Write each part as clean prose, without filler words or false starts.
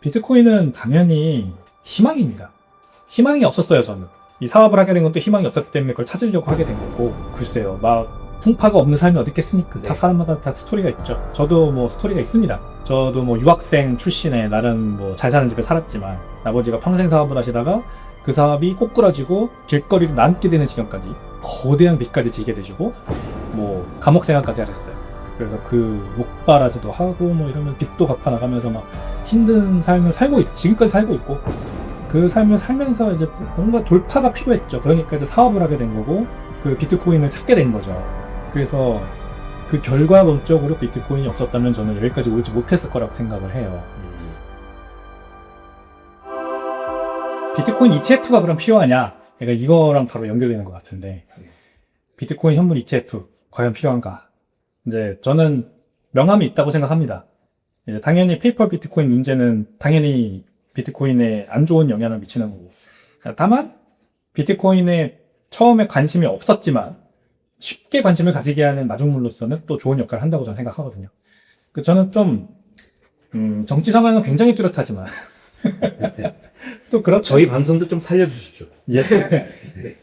비트코인은 당연히 희망입니다. 희망이 없었어요, 저는. 이 사업을 하게 된 건 또 희망이 없었기 때문에 그걸 찾으려고 하게 된 거고, 글쎄요, 막 풍파가 없는 삶이 어디 있겠습니까? 다 사람마다 다 스토리가 있죠. 저도 뭐 스토리가 있습니다. 저도 뭐 유학생 출신에 나름 뭐 잘 사는 집에 살았지만, 아버지가 평생 사업을 하시다가 그 사업이 꼬꾸라지고 길거리로 남게 되는 지경까지 거대한 빚까지 지게 되시고, 뭐 감옥 생활까지 하셨어요. 그래서 그 욕바라지도 하고 뭐 이러면 빚도 갚아 나가면서 막 힘든 삶을 살고 지금까지 살고 있고, 그 삶을 살면서 이제 뭔가 돌파가 필요했죠. 그러니까 이제 사업을 하게 된 거고, 그 비트코인을 찾게 된 거죠. 그래서 그 결과론적으로 비트코인이 없었다면 저는 여기까지 오지 못했을 거라고 생각을 해요. 비트코인 ETF가 그럼 필요하냐? 그러니까 이거랑 바로 연결되는 것 같은데, 비트코인 현물 ETF 과연 필요한가? 이제 저는 명함이 있다고 생각합니다. 이제 당연히 페이퍼 비트코인 문제는 당연히 비트코인에 안 좋은 영향을 미치는 거고, 다만 비트코인에 처음에 관심이 없었지만 쉽게 관심을 가지게 하는 마중물로서는 또 좋은 역할을 한다고 저는 생각하거든요. 저는 좀 정치 성향은 굉장히 뚜렷하지만 또 그렇죠. 저희 방송도 좀 살려주십시오. 예.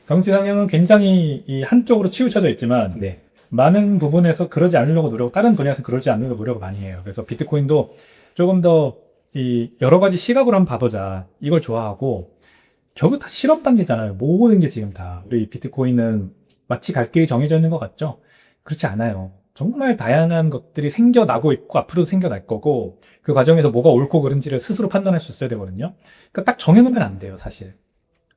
정치 성향은 굉장히 이 한쪽으로 치우쳐져 있지만, 네. 많은 부분에서 그러지 않으려고 다른 분야에서 그러지 않으려고 노력을 많이 해요. 그래서 비트코인도 조금 더 이 여러 가지 시각으로 한번 봐보자. 이걸 좋아하고, 결국 다 실험 단계잖아요. 모든 게 지금 다. 우리 비트코인은 마치 갈 길이 정해져 있는 것 같죠? 그렇지 않아요. 정말 다양한 것들이 생겨나고 있고, 앞으로도 생겨날 거고, 그 과정에서 뭐가 옳고 그른지를 스스로 판단할 수 있어야 되거든요. 그러니까 딱 정해놓으면 안 돼요, 사실.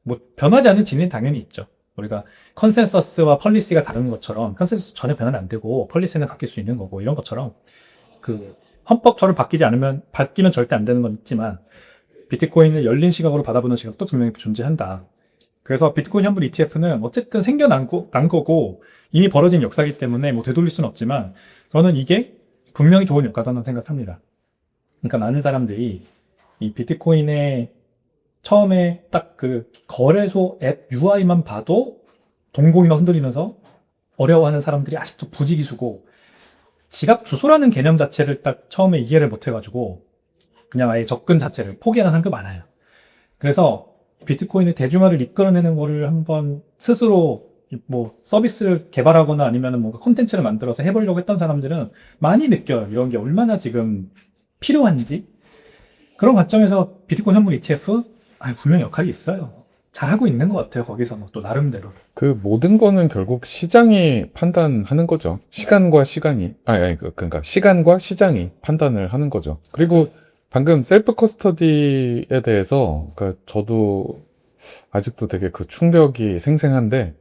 뭐, 변하지 않는 진리는 당연히 있죠. 우리가 컨센서스와 펄리시가 다른 것처럼, 컨센서스 전혀 변화는 안 되고, 펄리시는 바뀔 수 있는 거고, 이런 것처럼, 그, 헌법처럼 바뀌면 절대 안 되는 건 있지만, 비트코인을 열린 시각으로 받아보는 시각도 분명히 존재한다. 그래서 비트코인 현물 ETF는 어쨌든 생겨난 거고, 이미 벌어진 역사이기 때문에 뭐 되돌릴 수는 없지만, 저는 이게 분명히 좋은 효과다고 생각합니다. 그러니까 많은 사람들이 이 비트코인의 처음에 딱 그 거래소 앱 UI만 봐도 동공이 막 흔들리면서 어려워하는 사람들이 아직도 부지기수고, 지갑 주소라는 개념 자체를 딱 처음에 이해를 못 해가지고 그냥 아예 접근 자체를 포기하는 사람도 많아요. 그래서 비트코인의 대중화를 이끌어내는 거를 한번 스스로 뭐 서비스를 개발하거나 아니면 뭔가 콘텐츠를 만들어서 해보려고 했던 사람들은 많이 느껴요. 이런 게 얼마나 지금 필요한지. 그런 관점에서 비트코인 현물 ETF 분명히 역할이 있어요. 잘하고 있는 것 같아요. 거기서는 또 나름대로. 그 모든 거는 결국 시장이 판단하는 거죠. 시간과 시간이 그러니까 시간과 시장이 판단을 하는 거죠. 그리고 방금 셀프 커스터디에 대해서 그러니까 저도 아직도 되게 그 충격이 생생한데,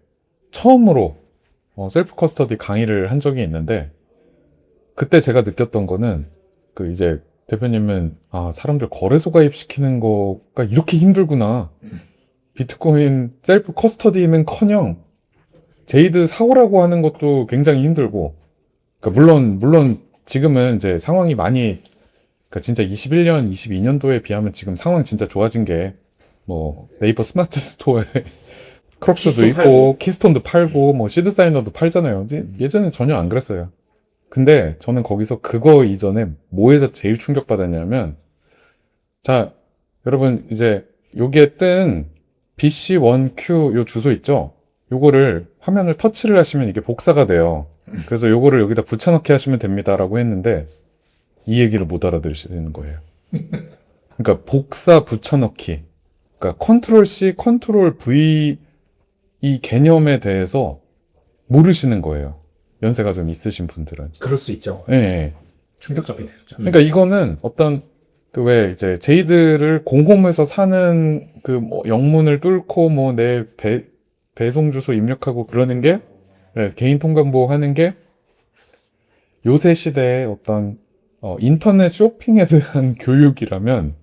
처음으로 셀프 커스터디 강의를 한 적이 있는데, 그때 제가 느꼈던 거는 그 이제 대표님은 사람들 거래소 가입시키는 거가 이렇게 힘들구나. 비트코인 셀프 커스터디는커녕 제이드 사오라고 하는 것도 굉장히 힘들고, 그러니까 물론 지금은 이제 상황이 많이, 그러니까 진짜 21년, 22년도에 비하면 지금 상황 진짜 좋아진 게, 뭐 네이버 스마트 스토어에 크록스도 있고 키스톤도 팔고 뭐 시드 사이너도 팔잖아요. 예전에 전혀 안 그랬어요. 근데 저는 거기서 그거 이전에 뭐에서 제일 충격받았냐면, 자 여러분 이제 여기에 뜬 BC1Q 요 주소 있죠? 요거를 화면을 터치를 하시면 이게 복사가 돼요. 그래서 요거를 여기다 붙여넣기 하시면 됩니다라고 했는데, 이 얘기를 못 알아들으시는 거예요. 그러니까 복사 붙여넣기, 그러니까 컨트롤 C, 컨트롤 V 이 개념에 대해서 모르시는 거예요. 연세가 좀 있으신 분들은. 그럴 수 있죠. 네. 충격적이죠. 그러니까 이거는 어떤 그 왜 이제 제이드를 공홈에서 사는 그 뭐 영문을 뚫고 뭐 내 배송 주소 입력하고 그러는 게, 개인 통관보 하는 게 요새 시대의 어떤 인터넷 쇼핑에 대한 교육이라면,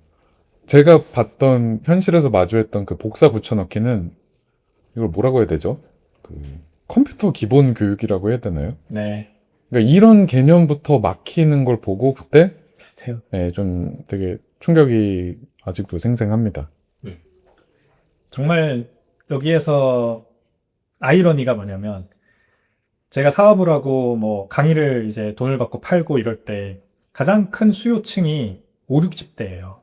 제가 봤던 현실에서 마주했던 그 복사 붙여넣기는 이걸 뭐라고 해야 되죠? 그 컴퓨터 기본 교육이라고 해야 되나요? 네. 그러니까 이런 개념부터 막히는 걸 보고 그때 비슷해요. 네, 좀 되게 충격이 아직도 생생합니다. 정말 여기에서 아이러니가 뭐냐면, 제가 사업을 하고 뭐 강의를 이제 돈을 받고 팔고 이럴 때 가장 큰 수요층이 5, 60대예요.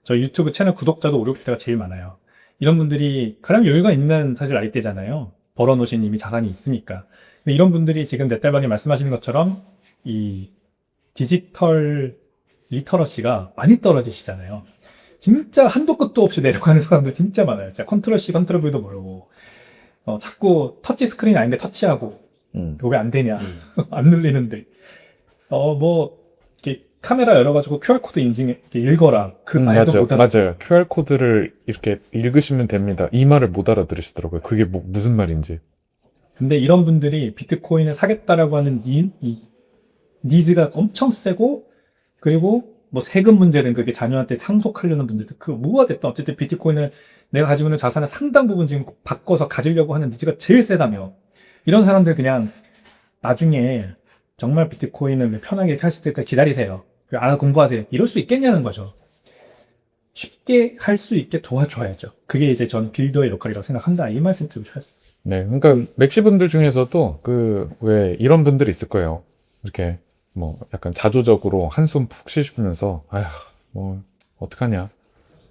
저 유튜브 채널 구독자도 5, 60대가 제일 많아요. 이런 분들이 가장 여유가 있는 사실 나이대잖아요. 벌어놓으신 이미 자산이 있으니까. 근데 이런 분들이 지금 내 딸방이 말씀하시는 것처럼 이 디지털 리터러시가 많이 떨어지시잖아요. 진짜 한도 끝도 없이 내려가는 사람들 진짜 많아요. 진짜 컨트롤 C, 컨트롤 V도 모르고 자꾸 터치 스크린 아닌데 터치하고 이거 왜 안 되냐 안 눌리는데 뭐 이렇게 카메라 열어가지고 QR코드 인증해 이렇게 읽어라 그 말도 맞아요. 못 알아. 맞아요. QR코드를 이렇게 읽으시면 됩니다. 이 말을 못 알아들으시더라고요. 그게 무슨 말인지. 근데 이런 분들이 비트코인을 사겠다라고 하는 이 니즈가 엄청 세고, 그리고 뭐 세금 문제든 그게 자녀한테 상속하려는 분들도 그 뭐가 됐든 어쨌든 비트코인을 내가 가지고 있는 자산의 상당 부분 지금 바꿔서 가지려고 하는 니즈가 제일 세다며. 이런 사람들 그냥 나중에 정말 비트코인을 편하게 할 수 있을까 기다리세요. 그리고 알아서 공부하세요. 이럴 수 있겠냐는 거죠. 쉽게 할 수 있게 도와줘야죠. 그게 이제 전 빌더의 역할이라고 생각한다. 이 말씀 드리고 싶었어요. 네. 그러니까 맥시분들 중에서도 왜 이런 분들이 있을 거예요. 이렇게 뭐 약간 자조적으로 한숨 푹 쉬시면서 아휴 뭐 어떡하냐.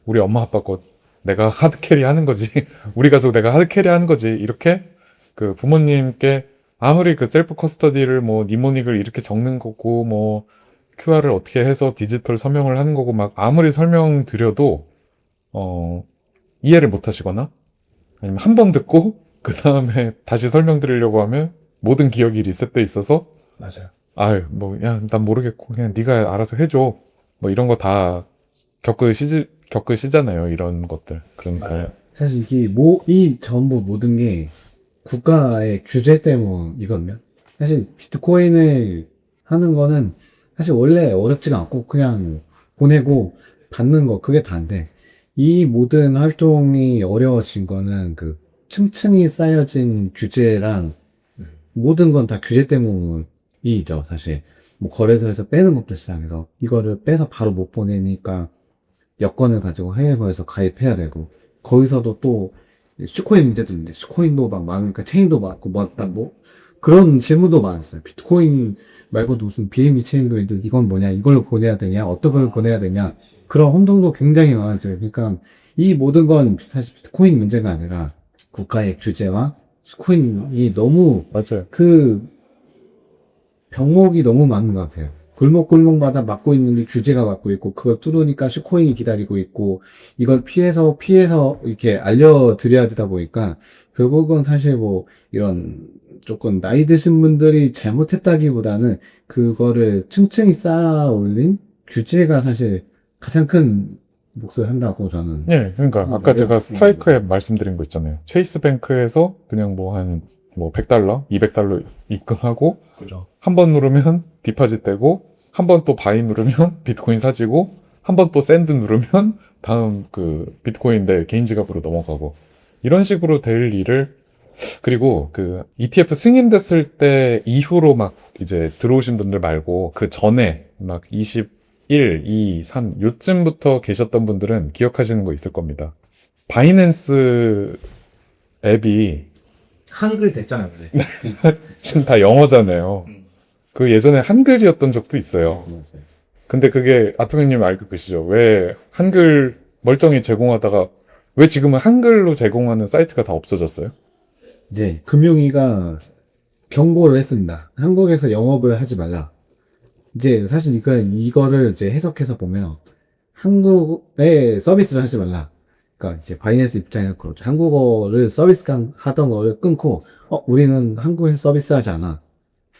우리 엄마 아빠 거 내가 하드캐리 하는 거지. 우리 가족 내가 하드캐리 하는 거지. 이렇게 그 부모님께 아무리 그 셀프 커스터디를 뭐 니모닉을 이렇게 적는 거고 뭐 QR을 어떻게 해서 디지털 서명을 하는 거고 막 아무리 설명드려도 이해를 못 하시거나 아니면 한 번 듣고 그 다음에 다시 설명드리려고 하면 모든 기억이 리셋돼 있어서 맞아요. 아유 뭐 야 난 모르겠고 그냥 네가 알아서 해줘 뭐 이런 거 다 겪으시잖아요 이런 것들. 그러니까 사실 이게 이 전부 모든 게 국가의 규제 때문이거든요. 사실 비트코인을 하는 거는 사실 원래 어렵지가 않고 그냥 보내고 받는 거 그게 다인데 이 모든 활동이 어려워진 거는 그 층층이 쌓여진 규제랑 모든 건 다 규제 때문이죠. 사실 뭐 거래소에서 빼는 것도 시작해서 이거를 빼서 바로 못 보내니까 여권을 가지고 해외거래소 가입해야 되고 거기서도 또 슈코인 문제도 있는데 슈코인도 막 많으니까 체인도 많고 뭐 그런 질문도 많았어요. 비트코인 말고도 무슨 BNB 체인도 있는데 이건 뭐냐, 이걸 보내야 되냐, 어떤 걸 보내야 되냐 그런 혼동도 굉장히 많았어요. 그러니까 이 모든 건 사실 비트코인 문제가 아니라 국가의 규제와 슈코인이 너무 맞아요. 그 병목이 너무 많은 것 같아요. 골목골목마다 막고 있는데 규제가 막고 있고 그걸 뚫으니까 슈코인이 기다리고 있고 이걸 피해서 이렇게 알려드려야 되다 보니까 결국은 사실 뭐 이런 조금 나이 드신 분들이 잘못했다기보다는 그거를 층층이 쌓아 올린 규제가 사실 가장 큰 몫을 한다고 저는. 네, 그러니까 아까 제가 스트라이크에 말씀드린 거 있잖아요. 체이스 뱅크에서 그냥 뭐 한 100달러, 200달러 입금하고 그죠. 한 번 누르면 디파짓 되고 한 번 또 바이 누르면 비트코인 사지고 한 번 또 샌드 누르면 다음 그 비트코인 내 개인 지갑으로 넘어가고 이런 식으로 될 일을 그리고 그 ETF 승인됐을 때 이후로 막 이제 들어오신 분들 말고 그 전에 막 21, 2, 3 요쯤부터 계셨던 분들은 기억하시는 거 있을 겁니다. 바이낸스 앱이 한글 됐잖아요. 근데. 지금 다 영어잖아요. 그 예전에 한글이었던 적도 있어요. 근데 그게 아토미님 알고 계시죠? 왜 한글 멀쩡히 제공하다가 왜 지금은 한글로 제공하는 사이트가 다 없어졌어요? 이제 금융위가 경고를 했습니다. 한국에서 영업을 하지 말라. 이제 사실 이거를 이제 해석해서 보면 한국에 서비스를 하지 말라. 그러니까 이제 바이낸스 입장에서 그렇죠. 한국어를 하던 거를 끊고 우리는 한국에서 서비스하지 않아.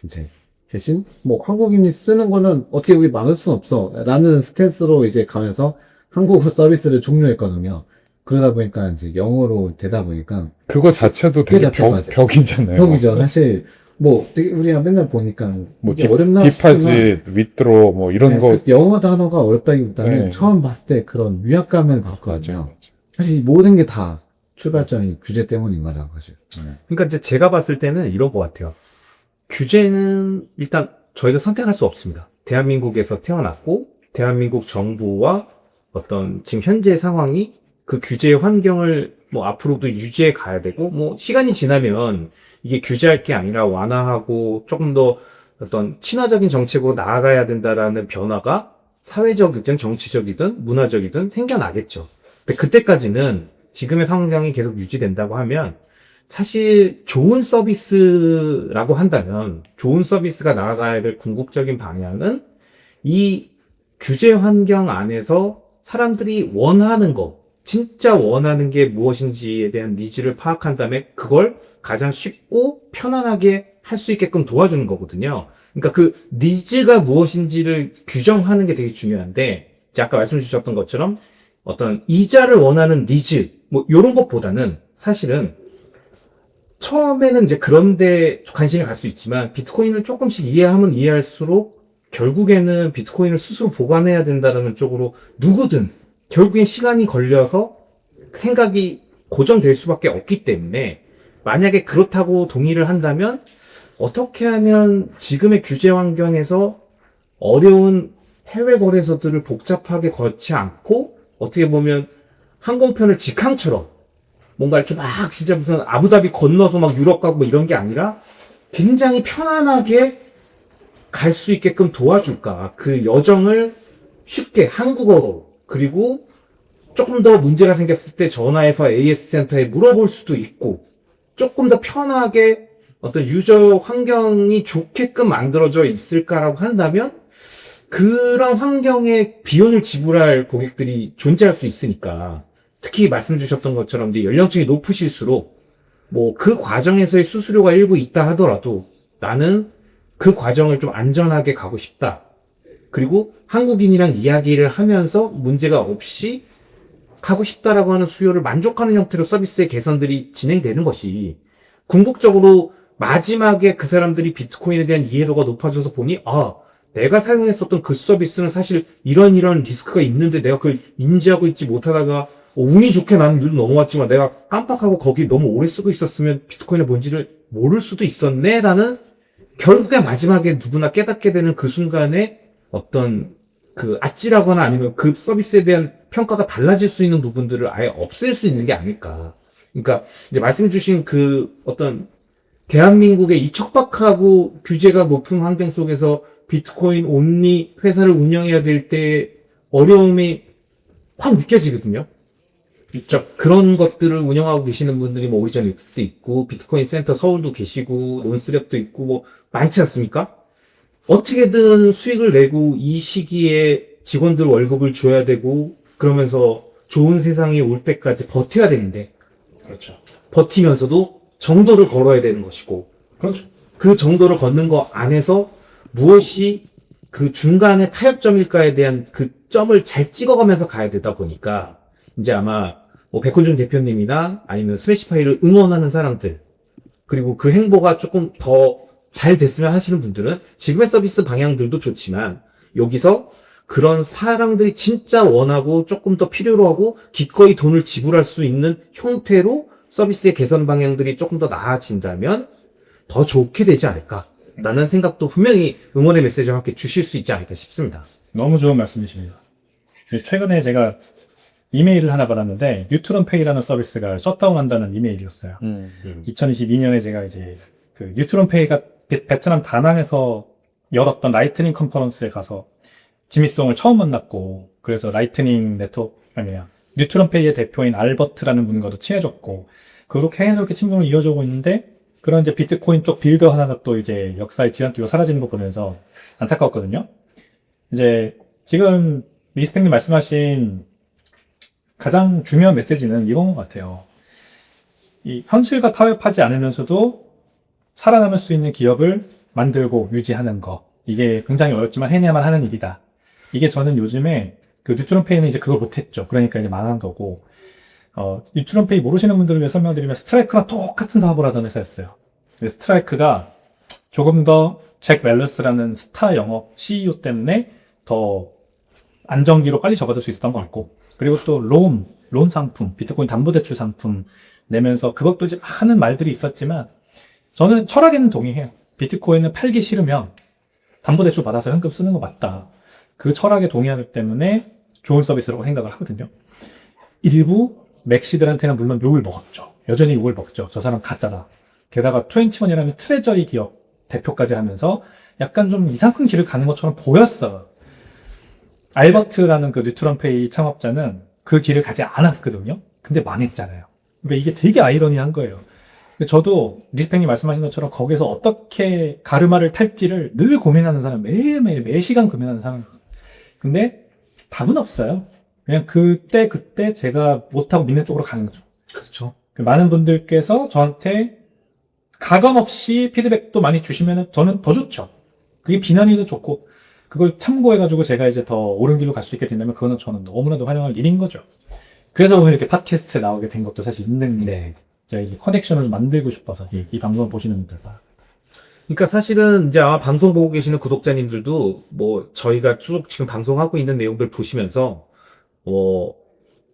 이제 대신 뭐 한국인이 쓰는 거는 어떻게 우리 막을 수 없어 라는 스탠스로 이제 가면서 한국어 서비스를 종료했거든요. 그러다 보니까 이제 영어로 되다 보니까 그거 자체도 그게 되게 자체가 맞아요. 벽이잖아요. 형이죠. 사실 뭐 되게 우리가 맨날 보니까 뭐 이게 어렵나 디파짓, 위드로 뭐 이런 네, 거 그 영어 단어가 어렵다기보다는 네. 처음 봤을 때 그런 위압감을 받거든요. 맞아요. 사실 이 모든 게 다 출발점이 규제 때문인 거죠, 사실. 그러니까 이제 제가 봤을 때는 이런 것 같아요. 규제는 일단 저희가 선택할 수 없습니다. 대한민국에서 태어났고 대한민국 정부와 어떤 지금 현재 상황이 그 규제 환경을 뭐 앞으로도 유지해 가야 되고, 뭐 시간이 지나면 이게 규제할 게 아니라 완화하고 조금 더 어떤 친화적인 정책으로 나아가야 된다라는 변화가 사회적이든 정치적이든 문화적이든 생겨나겠죠. 근데 그때까지는 지금의 상황이 계속 유지된다고 하면 사실 좋은 서비스라고 한다면 좋은 서비스가 나아가야 될 궁극적인 방향은 이 규제 환경 안에서 사람들이 원하는 거, 진짜 원하는 게 무엇인지에 대한 니즈를 파악한 다음에 그걸 가장 쉽고 편안하게 할 수 있게끔 도와주는 거거든요. 그러니까 그 니즈가 무엇인지를 규정하는 게 되게 중요한데, 이제 아까 말씀 주셨던 것처럼 어떤 이자를 원하는 니즈, 뭐 요런 것보다는 사실은 처음에는 이제 그런데 관심이 갈 수 있지만 비트코인을 조금씩 이해하면 이해할수록 결국에는 비트코인을 스스로 보관해야 된다는 쪽으로 누구든 결국엔 시간이 걸려서 생각이 고정될 수밖에 없기 때문에, 만약에 그렇다고 동의를 한다면 어떻게 하면 지금의 규제 환경에서 어려운 해외 거래소들을 복잡하게 거치 않고 어떻게 보면 항공편을 직항처럼 뭔가 이렇게 막 진짜 무슨 아부다비 건너서 막 유럽 가고 뭐 이런 게 아니라 굉장히 편안하게 갈 수 있게끔 도와줄까. 그 여정을 쉽게 한국어로, 그리고 조금 더 문제가 생겼을 때 전화해서 AS 센터에 물어볼 수도 있고, 조금 더 편하게 어떤 유저 환경이 좋게끔 만들어져 있을까라고 한다면 그런 환경에 비용을 지불할 고객들이 존재할 수 있으니까, 특히 말씀 주셨던 것처럼 이제 연령층이 높으실수록 뭐 그 과정에서의 수수료가 일부 있다 하더라도 나는 그 과정을 좀 안전하게 가고 싶다. 그리고 한국인이랑 이야기를 하면서 문제가 없이 가고 싶다라고 하는 수요를 만족하는 형태로 서비스의 개선들이 진행되는 것이 궁극적으로 마지막에 그 사람들이 비트코인에 대한 이해도가 높아져서 보니, 아, 내가 사용했었던 그 서비스는 사실 이런 리스크가 있는데 내가 그걸 인지하고 있지 못하다가 운이 좋게 나는 늘 넘어왔지만 내가 깜빡하고 거기 너무 오래 쓰고 있었으면 비트코인의 뭔지를 모를 수도 있었네 라는, 결국에 마지막에 누구나 깨닫게 되는 그 순간에 어떤 그 아찔하거나 아니면 그 서비스에 대한 평가가 달라질 수 있는 부분들을 아예 없앨 수 있는 게 아닐까. 그러니까 이제 말씀 주신 그 어떤 대한민국의 이 척박하고 규제가 높은 환경 속에서 비트코인 온리 회사를 운영해야 될 때 어려움이 확 느껴지거든요. 그런 것들을 운영하고 계시는 분들이 뭐 오리지널 X도 있고 비트코인 센터 서울도 계시고 논스랩도 있고 뭐 많지 않습니까? 어떻게든 수익을 내고 이 시기에 직원들 월급을 줘야 되고 그러면서 좋은 세상이 올 때까지 버텨야 되는데, 그렇죠. 버티면서도 정도를 걸어야 되는 것이고, 그렇죠. 그 정도를 걷는 거 안에서 무엇이 그 중간의 타협점일까에 대한 그 점을 잘 찍어가면서 가야 되다 보니까 이제 아마 뭐 백훈준 대표님이나 아니면 스매시파이를 응원하는 사람들, 그리고 그 행보가 조금 더 잘 됐으면 하시는 분들은 지금의 서비스 방향들도 좋지만 여기서 그런 사람들이 진짜 원하고 조금 더 필요로 하고 기꺼이 돈을 지불할 수 있는 형태로 서비스의 개선 방향들이 조금 더 나아진다면 더 좋게 되지 않을까라는 생각도 분명히 응원의 메시지와 함께 주실 수 있지 않을까 싶습니다. 너무 좋은 말씀이십니다. 최근에 제가 이메일을 하나 받았는데 뉴트론페이라는 서비스가 셧다운한다는 이메일이었어요. 2022년에 제가 이제 그 뉴트론페이가 베트남 다낭에서 열었던 라이트닝 컨퍼런스에 가서 지미송을 처음 만났고, 그래서 라이트닝 네트워크 아니야 뉴트론페이의 대표인 알버트라는 분과도 친해졌고, 그렇게 해서 친분을 이어져 오고 있는데, 그런 이제 비트코인 쪽 빌더 하나가 또 이제 역사의 뒤안길로 사라지는 거 보면서 안타까웠거든요. 이제 지금 리스펙님 말씀하신 가장 중요한 메시지는 이건 것 같아요. 이 현실과 타협하지 않으면서도 살아남을 수 있는 기업을 만들고 유지하는 거. 이게 굉장히 어렵지만 해내야만 하는 일이다. 이게 저는 요즘에 그 뉴트론페이는 이제 그걸 못했죠. 그러니까 이제 망한 거고, 뉴트론페이 모르시는 분들을 위해 설명드리면 스트라이크랑 똑같은 사업을 하던 회사였어요. 스트라이크가 조금 더 잭 웰러스라는 스타 영업 CEO 때문에 더 안정기로 빨리 접어들 수 있었던 것 같고, 그리고 또 론 상품, 비트코인 담보대출 상품 내면서 그것도 이제 많은 말들이 있었지만 저는 철학에는 동의해요. 비트코인을 팔기 싫으면 담보대출 받아서 현금 쓰는 거 맞다. 그 철학에 동의하기 때문에 좋은 서비스라고 생각을 하거든요. 일부 맥시들한테는 물론 욕을 먹었죠. 여전히 욕을 먹죠. 저 사람 가짜다. 게다가 21이라는 트레저리 기업 대표까지 하면서 약간 좀 이상한 길을 가는 것처럼 보였어요. 알버트라는 그 뉴트런페이 창업자는 그 길을 가지 않았거든요. 근데 망했잖아요. 그러니까 이게 되게 아이러니한 거예요. 저도 리스펙님 말씀하신 것처럼 거기서 어떻게 가르마를 탈지를 늘 고민하는 사람, 매일매일 매시간 고민하는 사람. 근데 답은 없어요. 그냥 그때 제가 못하고 믿는 쪽으로 가는 거죠. 그렇죠. 많은 분들께서 저한테 가감 없이 피드백도 많이 주시면 저는 더 좋죠. 그게 비난이 더 좋고 그걸 참고해가지고 제가 이제 더 옳은 길로 갈 수 있게 된다면 그거는 저는 너무나도 환영할 일인 거죠. 그래서 오늘 이렇게 팟캐스트에 나오게 된 것도 사실 있는데 제가 이 커넥션을 좀 만들고 싶어서 이 방송을 보시는 분들 다. 그러니까 사실은 이제 아마 방송 보고 계시는 구독자님들도 뭐 저희가 쭉 지금 방송하고 있는 내용들 보시면서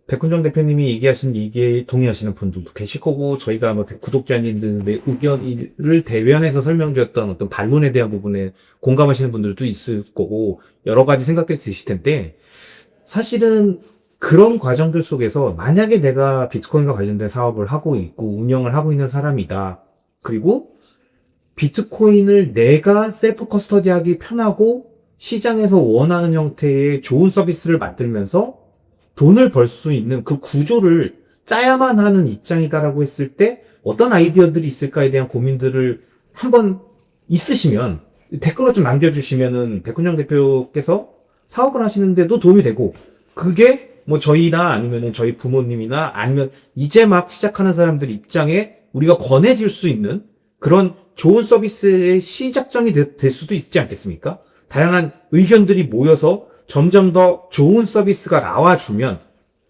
백훈정 대표님이 얘기하신 얘기에 동의하시는 분들도 계실 거고 저희가 뭐 구독자님들의 의견을 대변해서 설명드렸던 어떤 반론에 대한 부분에 공감하시는 분들도 있을 거고 여러 가지 생각들이 드실 텐데 사실은 그런 과정들 속에서 만약에 내가 비트코인과 관련된 사업을 하고 있고 운영을 하고 있는 사람이다. 그리고 비트코인을 내가 셀프 커스터디하기 편하고 시장에서 원하는 형태의 좋은 서비스를 만들면서 돈을 벌 수 있는 그 구조를 짜야만 하는 입장이다라고 했을 때 어떤 아이디어들이 있을까에 대한 고민들을 한번 있으시면 댓글로 좀 남겨주시면은 백훈영 대표께서 사업을 하시는데도 도움이 되고 그게 뭐 저희나 아니면은 저희 부모님이나 아니면 이제 막 시작하는 사람들 입장에 우리가 권해줄 수 있는 그런 좋은 서비스의 시작점이 될 수도 있지 않겠습니까? 다양한 의견들이 모여서 점점 더 좋은 서비스가 나와주면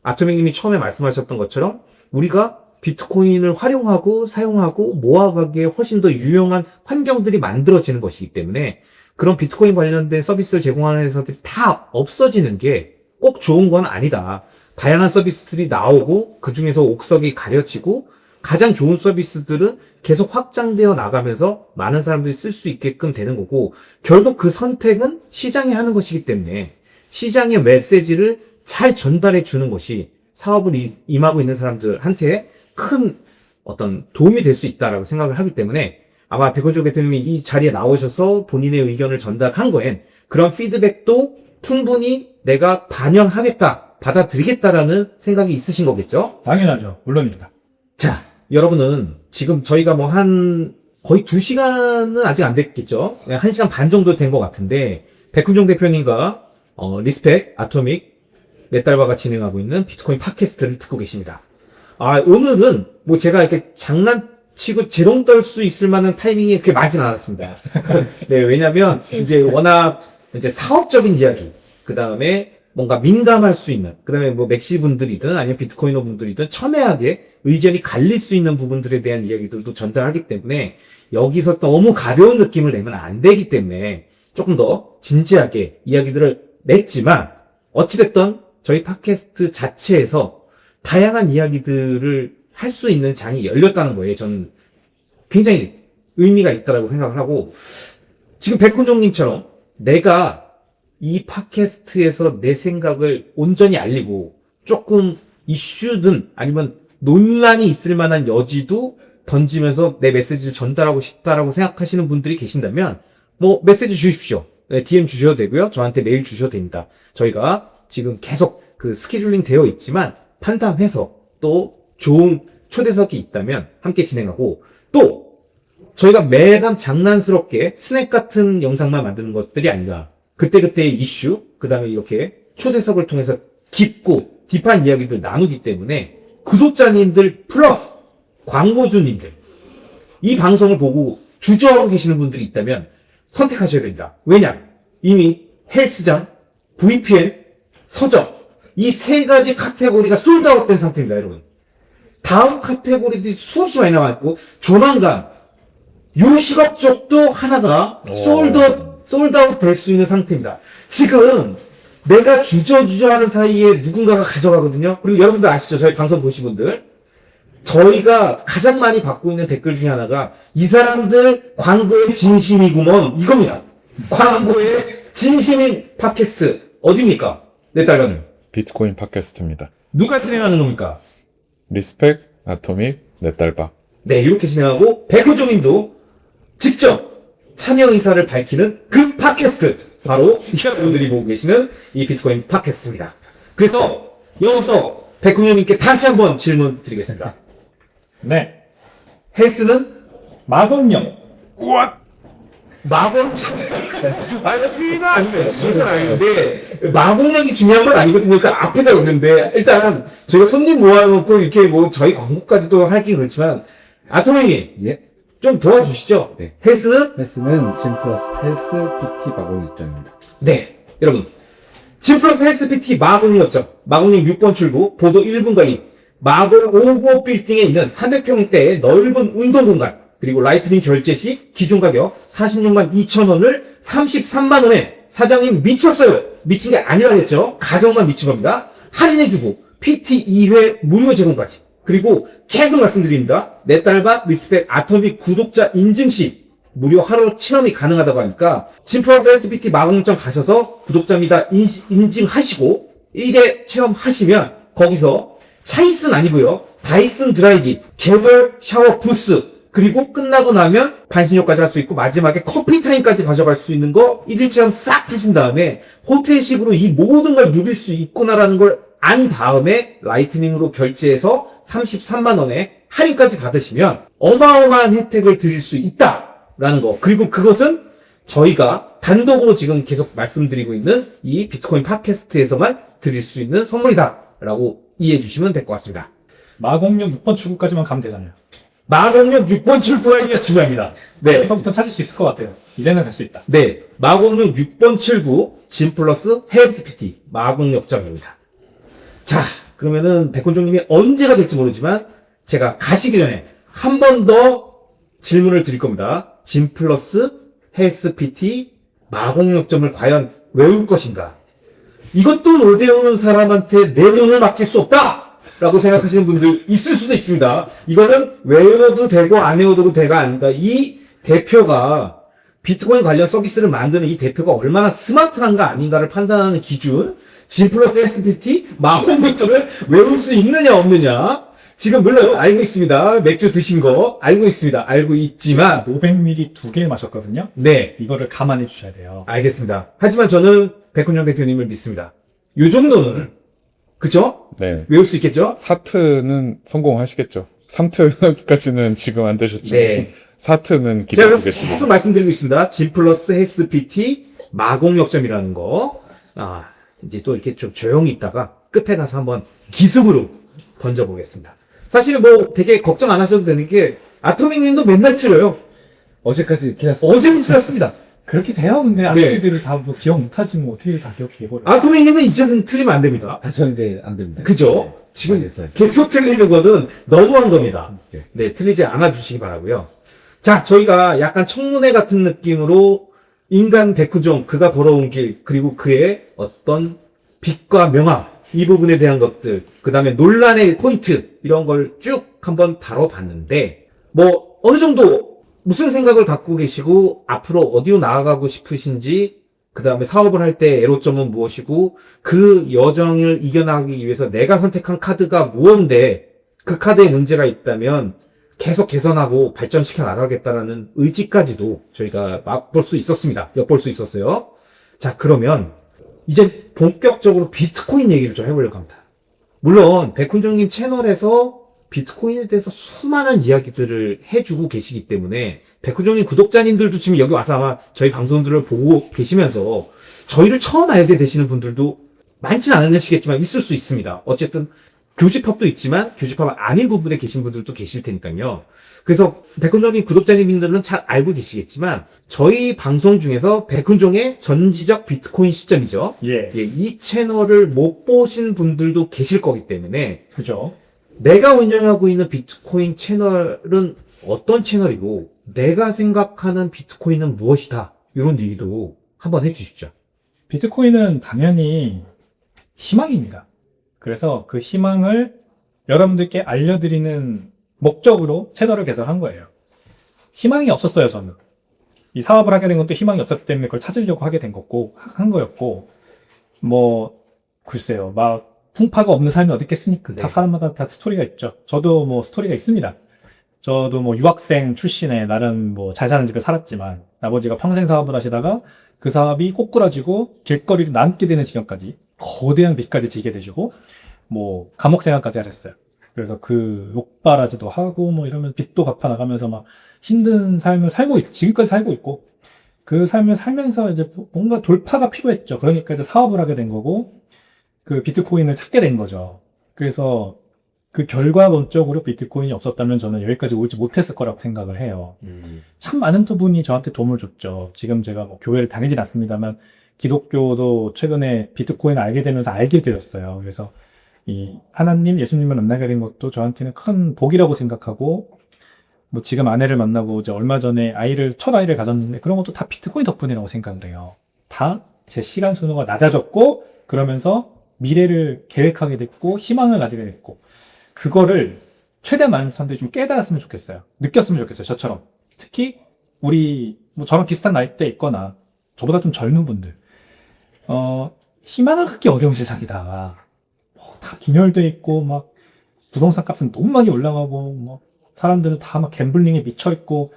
아토믹님이 처음에 말씀하셨던 것처럼 우리가 비트코인을 활용하고 사용하고 모아가기에 훨씬 더 유용한 환경들이 만들어지는 것이기 때문에 그런 비트코인 관련된 서비스를 제공하는 회사들이 다 없어지는 게 꼭 좋은 건 아니다. 다양한 서비스들이 나오고 그 중에서 옥석이 가려지고 가장 좋은 서비스들은 계속 확장되어 나가면서 많은 사람들이 쓸 수 있게끔 되는 거고 결국 그 선택은 시장이 하는 것이기 때문에 시장의 메시지를 잘 전달해 주는 것이 사업을 임하고 있는 사람들한테 큰 어떤 도움이 될 수 있다라고 생각을 하기 때문에 아마 백원조 대표님이 이 자리에 나오셔서 본인의 의견을 전달한 거엔 그런 피드백도 충분히 내가 반영하겠다, 받아들이겠다라는 생각이 있으신 거겠죠? 당연하죠. 물론입니다. 자, 여러분은 지금 저희가 뭐 거의 2시간은 아직 안 됐겠죠? 1시간 반 정도 된 것 같은데 백훈정 대표님과 리스펙, 아토믹, 넷달바가 진행하고 있는 비트코인 팟캐스트를 듣고 계십니다. 오늘은 뭐 제가 이렇게 장난치고 재롱 떨 수 있을 만한 타이밍이 그렇게 많진 않았습니다. 네, 왜냐면 이제 워낙 이제 사업적인 이야기, 그 다음에 뭔가 민감할 수 있는, 그 다음에 뭐 맥시 분들이든 아니면 비트코이너 분들이든 첨예하게 의견이 갈릴 수 있는 부분들에 대한 이야기들도 전달하기 때문에 여기서 너무 가벼운 느낌을 내면 안 되기 때문에 조금 더 진지하게 이야기들을 냈지만 어찌됐든 저희 팟캐스트 자체에서 다양한 이야기들을 할 수 있는 장이 열렸다는 거예요. 저는 굉장히 의미가 있다고 생각을 하고 지금 백훈정님처럼 내가 이 팟캐스트에서 내 생각을 온전히 알리고 조금 이슈든 아니면 논란이 있을 만한 여지도 던지면서 내 메시지를 전달하고 싶다라고 생각하시는 분들이 계신다면 뭐 메시지 주십시오. 네, DM 주셔도 되고요. 저한테 메일 주셔도 됩니다. 저희가 지금 계속 그 스케줄링 되어 있지만 판단해서 또 좋은 초대석이 있다면 함께 진행하고 또 저희가 매번 장난스럽게 스낵 같은 영상만 만드는 것들이 아니라 그때그때의 이슈, 그 다음에 이렇게 초대석을 통해서 깊고 딥한 이야기들 나누기 때문에 구독자님들 플러스 광고주님들 이 방송을 보고 주저하고 계시는 분들이 있다면 선택하셔야 됩니다. 왜냐? 이미 헬스장, VPN, 서적 이 세 가지 카테고리가 솔드아웃 된 상태입니다, 여러분. 다음 카테고리들이 수없이 많이 나와있고 조만간 요식업 쪽도 하나가 솔드아웃 될 수 있는 상태입니다. 지금 내가 주저하는 사이에 누군가가 가져가거든요. 그리고 여러분들 아시죠? 저희 방송 보신 분들. 저희가 가장 많이 받고 있는 댓글 중에 하나가 이 사람들 광고의 진심이구먼 이겁니다. 광고의 진심인 팟캐스트 어디입니까? 내 딸과는 비트코인 팟캐스트입니다. 누가 진행하는 겁니까? 리스펙, 아토믹, 넷달바. 네, 이렇게 진행하고 백호종님도 직접 참여 의사를 밝히는 그 팟캐스트 바로 여러분들이 보고 계시는 이 비트코인 팟캐스트입니다. 그래서 여기서 백호종님께 다시 한번 질문 드리겠습니다. 네. 헬스는 마법령. 마법 아닌데 마법력이 중요한 건 아니거든요. 그러니까 앞에다 놓는데 일단 저희가 손님 모아놓고 이렇게 뭐 저희 광고까지도 할게 그렇지만 아토미님 예. 좀 도와주시죠. 네. 헬스는 헬스는 진 플러스 헬스 PT 마공육점입니다. 네 여러분 진 플러스 헬스 PT 마곡역점 마곡역 6번 출구 보도 1분 거리 마곡 5호 빌딩에 있는 300평대의 넓은 운동 공간 그리고 라이트닝 결제 시 기존 가격 46만 2천 원을 33만 원에 사장님 미쳤어요. 미친 게 아니라겠죠. 가격만 미친 겁니다. 할인해주고 PT 2회 무료 제공까지. 그리고 계속 말씀드립니다. 넷달바 리스펙 아토믹 구독자 인증 시 무료 하루 체험이 가능하다고 하니까 진플러스 SBT 마공점 가셔서 구독자입니다 인증하시고 1회 체험하시면 거기서 차이슨 아니고요. 다이슨 드라이기, 개별 샤워 부스 그리고 끝나고 나면 반신욕까지 할 수 있고 마지막에 커피 타임까지 가져갈 수 있는 거 1일 체험 싹 하신 다음에 호텔식으로 이 모든 걸 누릴 수 있구나라는 걸 안 다음에 라이트닝으로 결제해서 33만 원에 할인까지 받으시면 어마어마한 혜택을 드릴 수 있다라는 거. 그리고 그것은 저희가 단독으로 지금 계속 말씀드리고 있는 이 비트코인 팟캐스트에서만 드릴 수 있는 선물이다라고 이해해 주시면 될 것 같습니다. 마곡역 6번 출구까지만 가면 되잖아요. 마곡역 6번 출구가 중요합니다. 네. 여기서부터 찾을 수 있을 것 같아요. 이제는 갈 수 있다. 네. 마곡역 6번 출구 진 플러스 헬스 PT 마곡역점입니다. 자, 그러면은 백훈종님이 언제가 될지 모르지만 제가 가시기 전에 한 번 더 질문을 드릴 겁니다. 진 플러스 헬스 PT 마곡역점을 과연 외울 것인가? 이것도 못 외우는 사람한테 내 돈을 맡길 수 없다! 라고 생각하시는 분들 있을 수도 있습니다. 이거는 외워도 되고 안 외워도 되가 아닌가. 이 대표가 비트코인 관련 서비스를 만드는 이 대표가 얼마나 스마트한가 아닌가를 판단하는 기준 진 플러스 SPT 마곡역점을 외울 수 있느냐 없느냐 지금 물론 알고 있습니다. 맥주 드신 거 알고 있습니다. 알고 있지만 500ml 2개 마셨거든요. 네 이거를 감안해 주셔야 돼요. 알겠습니다. 하지만 저는 백훈영 대표님을 믿습니다. 요 정도는 그죠? 네. 외울 수 있겠죠? 사트는 성공하시겠죠. 3트까지는 지금 안 되셨죠. 네. 4트는 제가 그래서 기대하겠습니다. 계속 말씀드리고 있습니다. 진 플러스 헬스 PT 마곡역점이라는 거. 이제 또 이렇게 좀 조용히 있다가 끝에 가서 한번 기습으로 던져보겠습니다. 사실 뭐 되게 걱정 안 하셔도 되는 게 아토믹 님도 맨날 틀려요. 어제까지 틀렸어요. 어제는 틀렸습니다. 그렇게 돼요. 근데 아저씨들을 다 뭐 기억 못하지 뭐 어떻게 다 기억해버려. 아토믹 님은 이제는 틀리면 안 됩니다. 저는 이제 안 됩니다. 그죠? 지금 알겠어요. 계속 틀리는 거는 너무한 겁니다. 네, 틀리지 않아 주시기 바라고요. 자, 저희가 약간 청문회 같은 느낌으로 인간 백후종, 그가 걸어온 길, 그리고 그의 어떤 빛과 명암, 이 부분에 대한 것들, 그 다음에 논란의 포인트, 이런 걸 쭉 한번 다뤄봤는데, 뭐, 어느 정도 무슨 생각을 갖고 계시고, 앞으로 어디로 나아가고 싶으신지, 그 다음에 사업을 할 때 애로점은 무엇이고, 그 여정을 이겨나가기 위해서 내가 선택한 카드가 무언데, 그 카드에 문제가 있다면, 계속 개선하고 발전시켜 나가겠다라는 의지까지도 저희가 맛볼 수 있었습니다. 엿볼 수 있었어요. 자, 그러면 이제 본격적으로 비트코인 얘기를 좀 해보려고 합니다. 물론 백훈정님 채널에서 비트코인에 대해서 수많은 이야기들을 해주고 계시기 때문에 백훈정님 구독자님들도 지금 여기 와서 아마 저희 방송들을 보고 계시면서 저희를 처음 알게 되시는 분들도 많지는 않으시겠지만 있을 수 있습니다. 어쨌든 교집합도 있지만 교집합 아닌 부분에 계신 분들도 계실 테니까요. 그래서 백훈종님 구독자님들은 잘 알고 계시겠지만 저희 방송 중에서 백훈종의 전지적 비트코인 시점이죠. 예. 이 채널을 못 보신 분들도 계실 거기 때문에 그죠. 내가 운영하고 있는 비트코인 채널은 어떤 채널이고 내가 생각하는 비트코인은 무엇이다. 이런 얘기도 한번 해주시죠. 비트코인은 당연히 희망입니다. 그래서 그 희망을 여러분들께 알려드리는 목적으로 채널을 개설한 거예요. 희망이 없었어요, 저는. 이 사업을 하게 된 건 또 희망이 없었기 때문에 그걸 찾으려고 하게 된 거고, 한 거였고, 뭐, 글쎄요. 막, 풍파가 없는 삶이 어디 있겠습니까? 네. 다 사람마다 다 스토리가 있죠. 저도 뭐 스토리가 있습니다. 저도 뭐 유학생 출신에 나름 뭐 잘 사는 집에 살았지만 아버지가 평생 사업을 하시다가 그 사업이 꼬꾸라지고 길거리로 남게 되는 지경까지 거대한 빚까지 지게 되시고 뭐 감옥 생활까지 하셨어요. 그래서 그 욕바라지도 하고 뭐 이러면 빚도 갚아 나가면서 막 힘든 삶을 지금까지 살고 있고 그 삶을 살면서 이제 뭔가 돌파가 필요했죠. 그러니까 이제 사업을 하게 된 거고 그 비트코인을 찾게 된 거죠. 그래서 그 결과론적으로 비트코인이 없었다면 저는 여기까지 오지 못했을 거라고 생각을 해요. 참 많은 분이 저한테 도움을 줬죠. 지금 제가 뭐 교회를 다니진 않습니다만 기독교도 최근에 비트코인을 알게 되면서 알게 되었어요. 그래서 이 하나님, 예수님을 만나게 된 것도 저한테는 큰 복이라고 생각하고 뭐 지금 아내를 만나고 이제 얼마 전에 첫 아이를 가졌는데 그런 것도 다 비트코인 덕분이라고 생각을 해요. 다 제 시간 순서가 낮아졌고 그러면서 미래를 계획하게 됐고 희망을 가지게 됐고 그거를 최대한 많은 사람들이 좀 깨달았으면 좋겠어요. 느꼈으면 좋겠어요. 저처럼. 특히 우리 뭐 저랑 비슷한 나이대 있거나 저보다 좀 젊은 분들 희망을 갖기 어려운 세상이다. 다 분열돼 있고 막 부동산 값은 너무 많이 올라가고 뭐 사람들은 다 막 갬블링에 미쳐 있고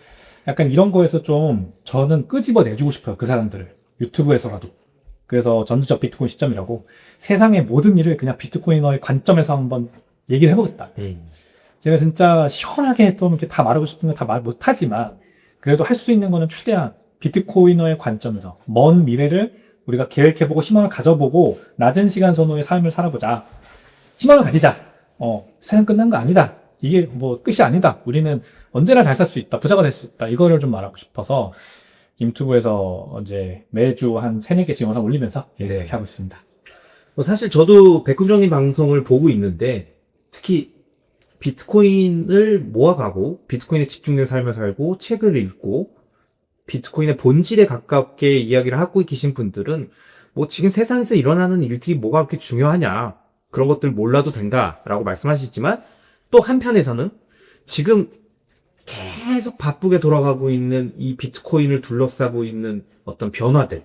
약간 이런 거에서 좀 저는 끄집어 내주고 싶어요. 그 사람들을 유튜브에서라도. 그래서 전지적 비트코인 시점이라고 세상의 모든 일을 그냥 비트코이너의 관점에서 한번 얘기를 해보겠다. 제가 진짜 시원하게 좀 이렇게 다 말하고 싶은 거 다 말 못하지만 그래도 할 수 있는 거는 최대한 비트코이너의 관점에서 먼 미래를 우리가 계획해보고 희망을 가져보고 낮은 시간 선호의 삶을 살아보자. 희망을 가지자. 세상 끝난 거 아니다. 이게 뭐 끝이 아니다. 우리는 언제나 잘 살 수 있다. 부자가 될 수 있다. 이거를 좀 말하고 싶어서 유튜브에서 이제 매주 한 3-4개씩 영상 올리면서 이렇게 하고 있습니다. 사실 저도 백훈정님 방송을 보고 있는데 특히 비트코인을 모아가고 비트코인에 집중된 삶을 살고 책을 읽고 비트코인의 본질에 가깝게 이야기를 하고 계신 분들은 뭐 지금 세상에서 일어나는 일들이 뭐가 그렇게 중요하냐 그런 것들 몰라도 된다라고 말씀하시지만 또 한편에서는 지금 계속 바쁘게 돌아가고 있는 이 비트코인을 둘러싸고 있는 어떤 변화들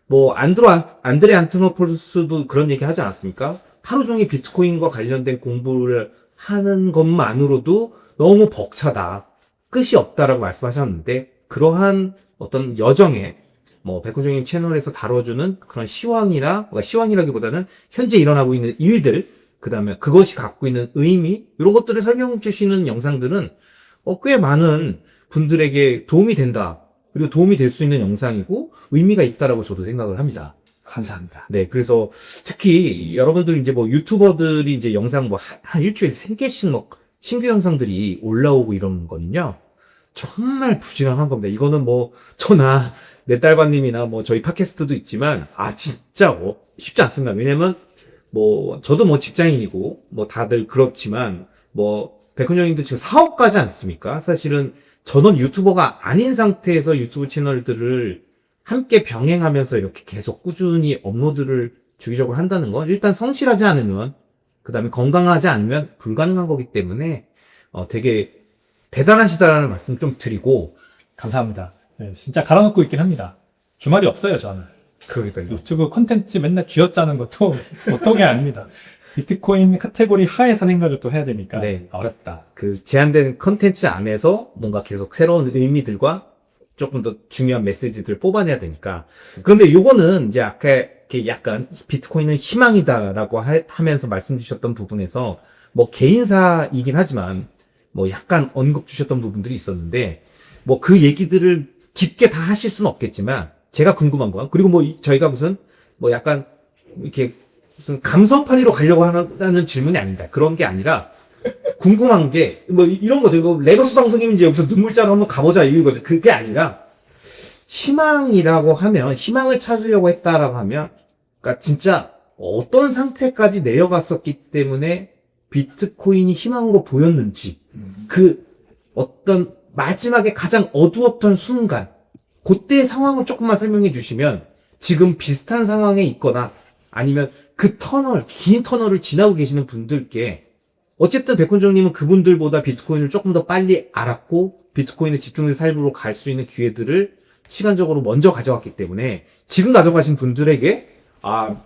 뭐 안드레 안토노폴스도 그런 얘기 하지 않았습니까? 하루 종일 비트코인과 관련된 공부를 하는 것만으로도 너무 벅차다. 끝이 없다라고 말씀하셨는데 그러한 어떤 여정에 뭐 백호정님 채널에서 다뤄주는 그런 시황이라기보다는 현재 일어나고 있는 일들 그다음에 그것이 갖고 있는 의미 이런 것들을 설명 주시는 영상들은 꽤 많은 분들에게 도움이 된다. 그리고 도움이 될 수 있는 영상이고 의미가 있다라고 저도 생각을 합니다. 감사합니다. 네, 그래서 특히 여러분들 이제 뭐 유튜버들이 이제 영상 뭐 한 일주일에 3개씩 뭐 신규 영상들이 올라오고 이러는 거는요. 정말 부지런한 겁니다. 이거는 뭐 저나 내 딸바님이나 뭐 저희 팟캐스트도 있지만 진짜 쉽지 않습니다. 왜냐면 뭐 저도 뭐 직장인이고 뭐 다들 그렇지만 뭐 백훈영님도 지금 사업가지 않습니까? 사실은 전원 유튜버가 아닌 상태에서 유튜브 채널들을 함께 병행하면서 이렇게 계속 꾸준히 업로드를 주기적으로 한다는 건 일단 성실하지 않으면 그 다음에 건강하지 않으면 불가능한 거기 때문에 되게 대단하시다라는 말씀 좀 드리고 감사합니다. 네, 진짜 갈아놓고 있긴 합니다. 주말이 없어요, 저는. 그러니까요. 유튜브 콘텐츠 맨날 쥐어짜는 것도 보통이 아닙니다. 비트코인 카테고리 하에서 생각을 또 해야 되니까 네. 어렵다. 그 제한된 컨텐츠 안에서 뭔가 계속 새로운 의미들과 조금 더 중요한 메시지들을 뽑아내야 되니까. 그런데 요거는 이제 아까 이렇게 약간 비트코인은 희망이다라고 하면서 말씀 주셨던 부분에서 뭐 개인사이긴 하지만 뭐 약간 언급 주셨던 부분들이 있었는데 뭐 그 얘기들을 깊게 다 하실 수는 없겠지만 제가 궁금한 건 그리고 뭐 저희가 무슨 뭐 약간 이렇게 무슨 감성파리로 가려고 하는 질문이 아닙니다. 그런 게 아니라 궁금한 게 뭐 이런 거죠. 이거 레거스 방송이면 이제 여기서 눈물자로 한번 가보자 이거죠. 그게 아니라 희망이라고 하면 희망을 찾으려고 했다라고 하면 그러니까 진짜 어떤 상태까지 내려갔었기 때문에 비트코인이 희망으로 보였는지 그 어떤 마지막에 가장 어두웠던 순간 그때의 상황을 조금만 설명해 주시면 지금 비슷한 상황에 있거나 아니면 그 긴 터널을 지나고 계시는 분들께 어쨌든 백훈정님은 그분들보다 비트코인을 조금 더 빨리 알았고 비트코인에 집중된 삶으로 갈 수 있는 기회들을 시간적으로 먼저 가져왔기 때문에 지금 가져가신 분들에게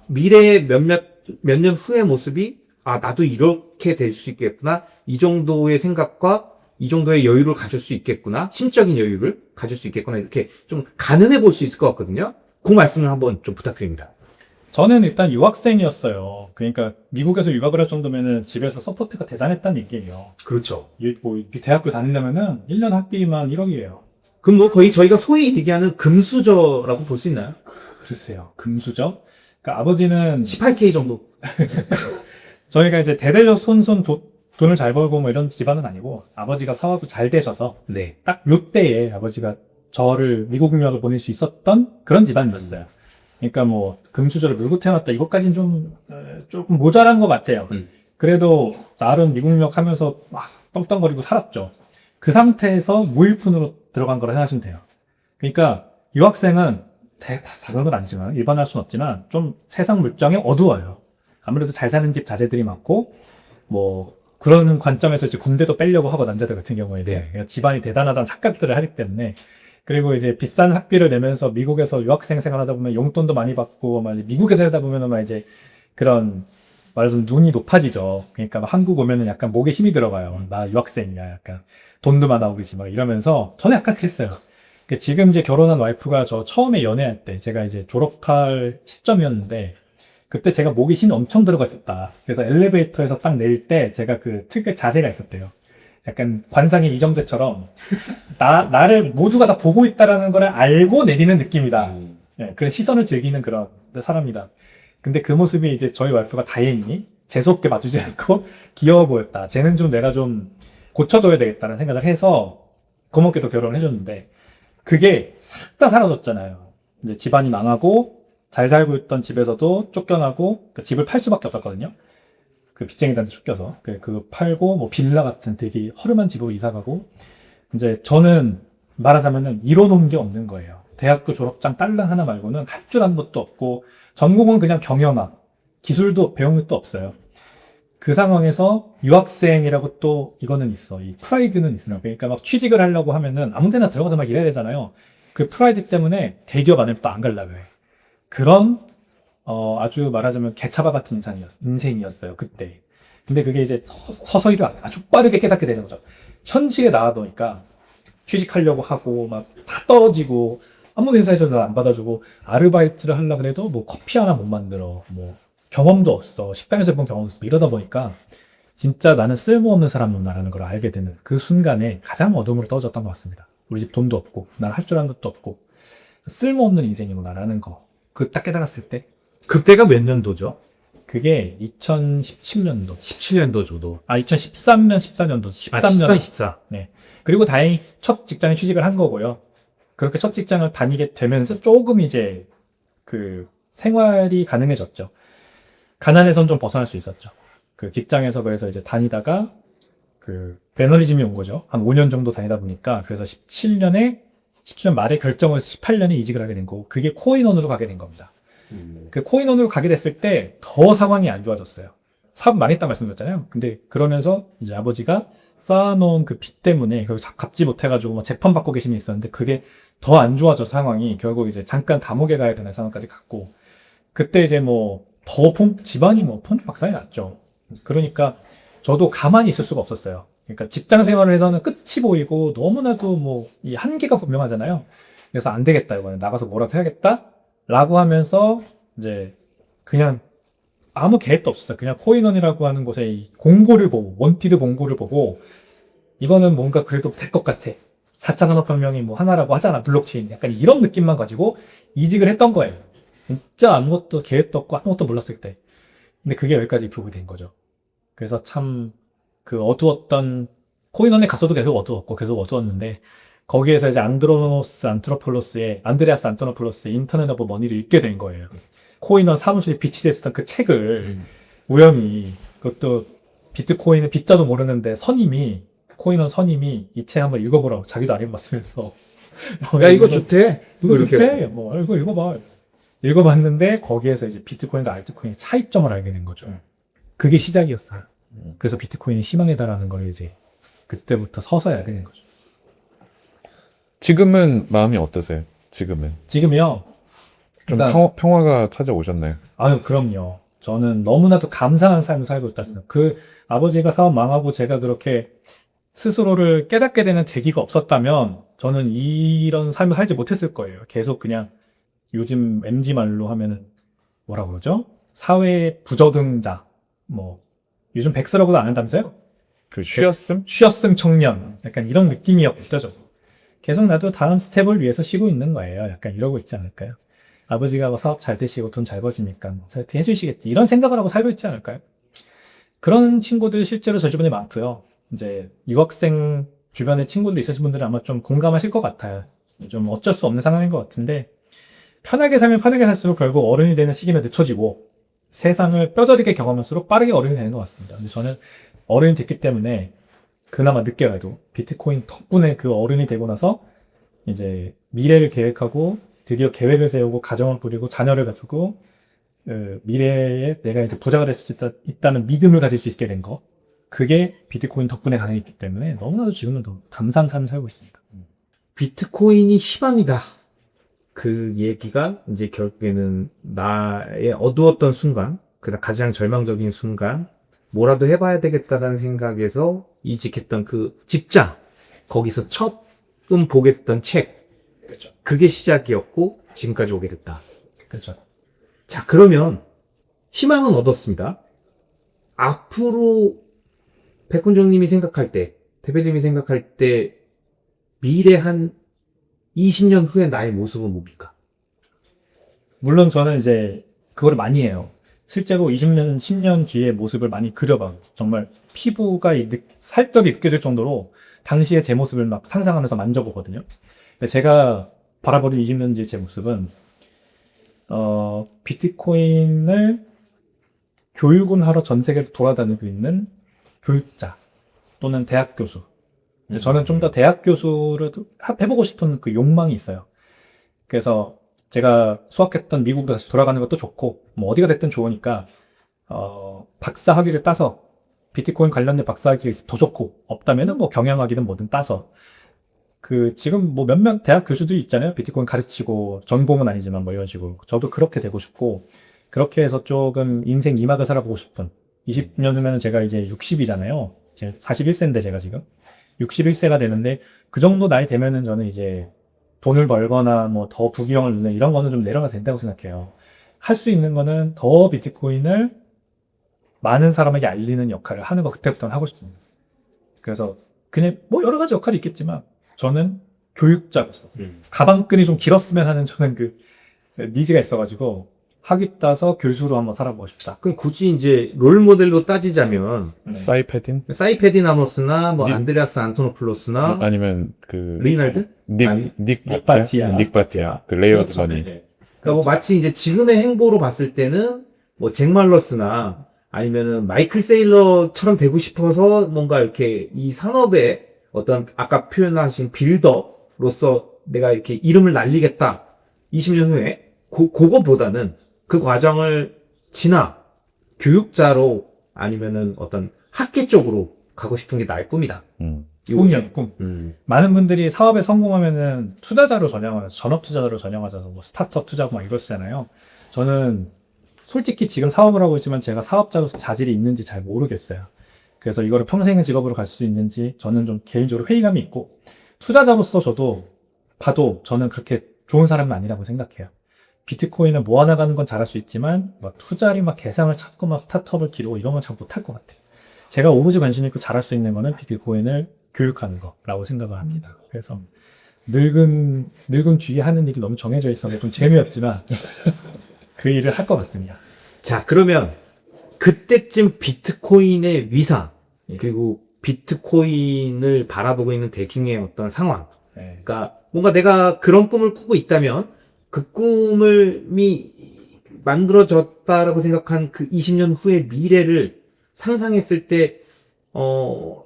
미래의 몇몇 몇 년 후의 모습이, 아, 나도 이렇게 될 수 있겠구나. 이 정도의 생각과 이 정도의 여유를 가질 수 있겠구나. 심적인 여유를 가질 수 있겠구나. 이렇게 좀 가늠해 볼 수 있을 것 같거든요. 그 말씀을 한번 좀 부탁드립니다. 저는 일단 유학생이었어요. 그러니까 미국에서 유학을 할 정도면은 집에서 서포트가 대단했다는 얘기예요. 그렇죠. 뭐 대학교 다니려면은 1년 학비만 1억이에요. 그럼 뭐 거의 저희가 소위 얘기하는 금수저라고 볼 수 있나요? 글쎄요. 금수저? 그러니까 아버지는 18K 정도. 저희가 이제 대대적 손손 돈을 잘 벌고 뭐 이런 집안은 아니고 아버지가 사업을 잘 되셔서 네. 딱 요때에 아버지가 저를 미국 유학을 보낼 수 있었던 그런 집안이었어요. 그러니까 뭐 금수저를 물고 태어났다 이것까지는 좀 조금 모자란 것 같아요. 그래도 나름 미국 유학 하면서 막 떵떵거리고 살았죠. 그 상태에서 무일푼으로 들어간 거라 생각하시면 돼요. 그러니까 유학생은 다 그런 건 아니지만 일반화할 수는 없지만 좀 세상 물정이 어두워요. 아무래도 잘 사는 집 자제들이 많고 뭐 그런 관점에서 이제 군대도 빼려고 하고 남자들 같은 경우에 그러니까 집안이 대단하다는 착각들을 하기 때문에 그리고 이제 비싼 학비를 내면서 미국에서 유학생 생활하다 보면 용돈도 많이 받고 막 미국에서 살다 보면은 막 이제 그런 말하자면 눈이 높아지죠. 그러니까 막 한국 오면은 약간 목에 힘이 들어가요. 나 유학생이야. 약간 돈도 많아 오겠지 막 이러면서 저는 약간 그랬어요. 지금 이제 결혼한 와이프가 저 처음에 연애할 때 제가 이제 졸업할 시점이었는데 그때 제가 목에 힘이 엄청 들어가 있었다. 그래서 엘리베이터에서 딱 내릴 때 제가 그 특유의 자세가 있었대요. 약간 관상의 이정재처럼 나를 모두가 다 보고 있다라는 걸 알고 내리는 느낌이다. 예, 그런 시선을 즐기는 그런 사람이다. 근데 그 모습이 이제 저희 와이프가 다행히 재수없게 봐주지 않고 귀여워 보였다. 쟤는 좀 내가 좀 고쳐줘야 되겠다는 생각을 해서 고맙게도 결혼을 해줬는데 그게 싹 다 사라졌잖아요. 이제 집안이 망하고 잘 살고 있던 집에서도 쫓겨나고 그러니까 집을 팔 수밖에 없었거든요. 그 빚쟁이들한테 쫓겨서 그거 팔고 뭐 빌라 같은 되게 허름한 집으로 이사가고 이제 저는 말하자면은 이뤄놓은 게 없는 거예요. 대학교 졸업장 딸랑 하나 말고는 할 줄 아는 것도 없고 전공은 그냥 경영학 기술도 배운 것도 없어요. 그 상황에서 유학생이라고 또 이거는 있어. 이 프라이드는 있어요. 그러니까 막 취직을 하려고 하면은 아무 데나 들어가서 막 일해야 되잖아요. 그 프라이드 때문에 대기업 안에 또 안 가려고 해. 그런 아주 말하자면 개차바 같은 인생이었어요. 그때. 근데 그게 이제 서서히 아주 빠르게 깨닫게 되는 거죠. 현실에 나와보니까 취직하려고 하고 막 다 떨어지고 아무 회사에서도 안 받아주고 아르바이트를 하려고 그래도 뭐 커피 하나 못 만들어. 뭐 경험도 없어. 식당에서 본 경험도 없어. 이러다 보니까 진짜 나는 쓸모없는 사람이구나라는 걸 알게 되는 그 순간에 가장 어둠으로 떨어졌던 것 같습니다. 우리 집 돈도 없고 난 할 줄 아는 것도 없고 쓸모없는 인생이구나라는 거. 그 딱 깨달았을 때 그때가 몇 년도죠? 그게 2017년도. 17년도 정도. 2013년, 14년도. 13년. 14. 네. 그리고 다행히 첫 직장에 취직을 한 거고요. 그렇게 첫 직장을 다니게 되면서 조금 이제 그 생활이 가능해졌죠. 가난에선 좀 벗어날 수 있었죠. 그 직장에서 그래서 이제 다니다가 그 매너리즘이 온 거죠. 한 5년 정도 다니다 보니까 그래서 17년 말에 결정을 해서 18년에 이직을 하게 된 거고 그게 코인원으로 가게 된 겁니다. 그 코인원으로 가게 됐을 때 더 상황이 안 좋아졌어요. 사업 망했다 말씀드렸잖아요. 근데 그러면서 이제 아버지가 쌓아놓은 그 빚 때문에 결국 갚지 못해가지고 뭐 재판 받고 계신 게 있었는데 그게 더 안 좋아져 상황이 결국 이제 잠깐 감옥에 가야 되는 상황까지 갔고 그때 이제 뭐 더 집안이 뭐 풍비박산이 났죠. 그러니까 저도 가만히 있을 수가 없었어요. 그러니까 직장 생활을 해서는 끝이 보이고 너무나도 뭐 이 한계가 분명하잖아요. 그래서 안 되겠다 이거는 나가서 뭐라도 해야겠다라고 하면서 이제 그냥 아무 계획도 없었어요. 그냥 코인원이라고 하는 곳에 이 공고를 보고 원티드 공고를 보고 이거는 뭔가 그래도 될 것 같아. 4차 산업혁명이 뭐 하나라고 하잖아. 블록체인 약간 이런 느낌만 가지고 이직을 했던 거예요. 진짜 아무것도 계획도 없고 아무것도 몰랐을 때. 근데 그게 여기까지 비옥이 된 거죠. 그래서 참 그 어두웠던 코인원에 갔어도 계속 어두웠고 계속 어두웠는데 거기에서 이제 안드레아스 안토노플로스의 인터넷 오브 머니를 읽게 된 거예요. 코인원 사무실에 비치됐었던 그 책을 우연히 그것도 비트코인의 빗자도 모르는데 코인원 선임이 이 책 한번 읽어보라고 자기도 안 읽어봤으면서 야, 이거 좋대. 이거 좋대. 뭐 이거 읽어봐. 읽어봤는데 거기에서 이제 비트코인과 알트코인의 차이점을 알게 된 거죠. 그게 시작이었어요. 그래서 비트코인이 희망이다라는 걸 이제 그때부터 서서히 알게 된 거죠. 지금은 마음이 어떠세요? 지금은 지금요. 좀 그러니까- 평화가 찾아오셨나요? 아유, 그럼요. 저는 너무나도 감사한 삶을 살고 있다 생각. 그 아버지가 사업 망하고 제가 그렇게 스스로를 깨닫게 되는 계기가 없었다면 저는 이런 삶을 살지 못했을 거예요. 계속 그냥 요즘 MZ 말로 하면은 뭐라고 그러죠? 사회 부적응자, 뭐 요즘 백서라고도 안 한다면서요? 그 쉬었음? 쉬었음 청년, 약간 이런 느낌이었겠죠. 저도. 계속 나도 다음 스텝을 위해서 쉬고 있는 거예요. 약간 이러고 있지 않을까요? 아버지가 뭐 사업 잘 되시고 돈 잘 버시니까 뭐 잘게 해주시겠지. 이런 생각을 하고 살고 있지 않을까요? 그런 친구들 실제로 저 주변에 많고요. 이제 유학생 주변에 친구들 있으신 분들은 아마 좀 공감하실 것 같아요. 좀 어쩔 수 없는 상황인 것 같은데 편하게 살면 편하게 살수록 결국 어른이 되는 시기는 늦춰지고 세상을 뼈저리게 경험할수록 빠르게 어른이 되는 것 같습니다. 근데 저는 어른이 됐기 때문에 그나마 늦게라도 비트코인 덕분에 그 어른이 되고 나서 이제 미래를 계획하고 드디어 계획을 세우고 가정을 꾸리고 자녀를 가지고 미래에 내가 이제 부자가 될 수 있다는 믿음을 가질 수 있게 된 거. 그게 비트코인 덕분에 가능했기 때문에 너무나도 지금은 더 감사한 삶을 살고 있습니다. 비트코인이 희망이다. 그 얘기가 이제 결국에는 나의 어두웠던 순간, 가장 절망적인 순간, 뭐라도 해봐야 되겠다라는 생각에서 이직했던 그 직장, 거기서 처음 보게 됐던 책, 그렇죠. 그게 시작이었고 지금까지 오게 됐다. 그렇죠. 자, 그러면 희망은 얻었습니다. 앞으로 백훈정님이 생각할 때, 대표님이 생각할 때 미래 한 20년 후의 나의 모습은 뭡니까? 물론 저는 이제 그거를 많이 해요. 실제로 20년, 10년 뒤의 모습을 많이 그려봐요. 정말 피부가 살결이 느껴질 정도로 당시의 제 모습을 막 상상하면서 만져보거든요. 근데 제가 바라보는 20년 뒤의 제 모습은 비트코인을 교육을 하러 전 세계를 돌아다니고 있는 교육자 또는 대학 교수. 저는 좀 더 대학 교수를 해보고 싶은 그 욕망이 있어요. 그래서 제가 수학했던 미국으로 다시 돌아가는 것도 좋고, 뭐 어디가 됐든 좋으니까, 박사 학위를 따서, 비트코인 관련된 박사 학위가 있으면 더 좋고, 없다면은 뭐 경영학위든 뭐든 따서, 지금 뭐 몇몇 대학 교수들이 있잖아요. 비트코인 가르치고, 전공은 아니지만 뭐 이런 식으로. 저도 그렇게 되고 싶고, 그렇게 해서 조금 인생 2막을 살아보고 싶은, 20년 후면은 제가 이제 60이잖아요. 제 41세인데 제가 지금. 61세가 되는데, 그 정도 나이 되면은 저는 이제 돈을 벌거나 뭐 더 부귀영을 누리는 이런 거는 좀 내려가 된다고 생각해요. 할 수 있는 거는 더 비트코인을 많은 사람에게 알리는 역할을 하는 거 그때부터는 하고 싶습니다. 그래서 그냥 뭐 여러 가지 역할이 있겠지만 저는 교육자로서 가방끈이 좀 길었으면 하는 저는 그 니즈가 있어가지고 학위 따서 교수로 한번 살아보고 싶다. 그럼 굳이 이제 롤 모델로 따지자면 네. 사이패딘? 사이페디나모스나 뭐 닉- 안드레아스 안토노플로스나 아니면 그 리날드? 아니, 닉 바티아. 닉 바티아. 그 레이어드 그렇죠. 머니. 네. 그러니까 뭐 마치 이제 지금의 행보로 봤을 때는 뭐 잭 말러스나 아니면은 마이클 세일러처럼 되고 싶어서 뭔가 이렇게 이 산업의 어떤 아까 표현하신 빌더로서 내가 이렇게 이름을 날리겠다. 20년 후에 그거보다는 그 과정을 지나 교육자로 아니면은 어떤 학계 쪽으로 가고 싶은 게 나의 꿈이다. 꿈이요, 꿈. 많은 분들이 사업에 성공하면은 투자자로 전향하면서 전업 투자자로 전향하셔서 뭐 스타트업 투자고 막 이러시잖아요. 저는 솔직히 지금 사업을 하고 있지만 제가 사업자로서 자질이 있는지 잘 모르겠어요. 그래서 이거를 평생의 직업으로 갈 수 있는지 저는 좀 개인적으로 회의감이 있고 투자자로서 저도 봐도 저는 그렇게 좋은 사람은 아니라고 생각해요. 비트코인을 모아나가는 건 잘할 수 있지만 막 투자를 막 계산을 찾고 막 스타트업을 기르고 이런 건 잘 못할 것 같아요. 제가 오로지 관심 있고 잘할 수 있는 거는 비트코인을 교육하는 거라고 생각을 합니다. 그래서 늙은 뒤에 하는 일이 너무 정해져 있어서 좀 재미없지만 그 일을 할 것 같습니다. 자, 그러면 그때쯤 비트코인의 위상, 그리고 비트코인을 바라보고 있는 대중의 어떤 상황. 네. 그러니까 뭔가 내가 그런 꿈을 꾸고 있다면 그 꿈을 만들어졌다라고 생각한 그 20년 후의 미래를 상상했을 때,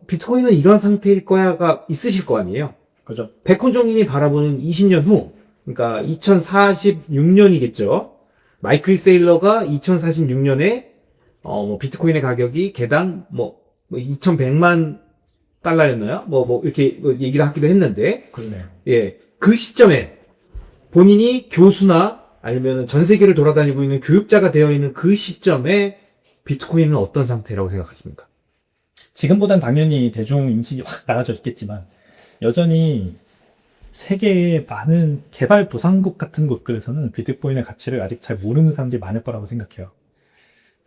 비트코인은 이런 상태일 거야가 있으실 거 아니에요? 그죠? 백훈종님이 바라보는 20년 후, 그러니까 2046년이겠죠? 마이클 세일러가 2046년에, 비트코인의 가격이 개당, 2100만 달러였나요? 이렇게 얘기를 하기도 했는데, 그러네요. 예. 그 시점에 본인이 교수나 아니면 전 세계를 돌아다니고 있는 교육자가 되어 있는 그 시점에 비트코인은 어떤 상태라고 생각하십니까? 지금보단 당연히 대중 인식이 확 나아져 있겠지만 여전히 세계의 많은 개발도상국 같은 곳들에서는 비트코인의 가치를 아직 잘 모르는 사람들이 많을 거라고 생각해요.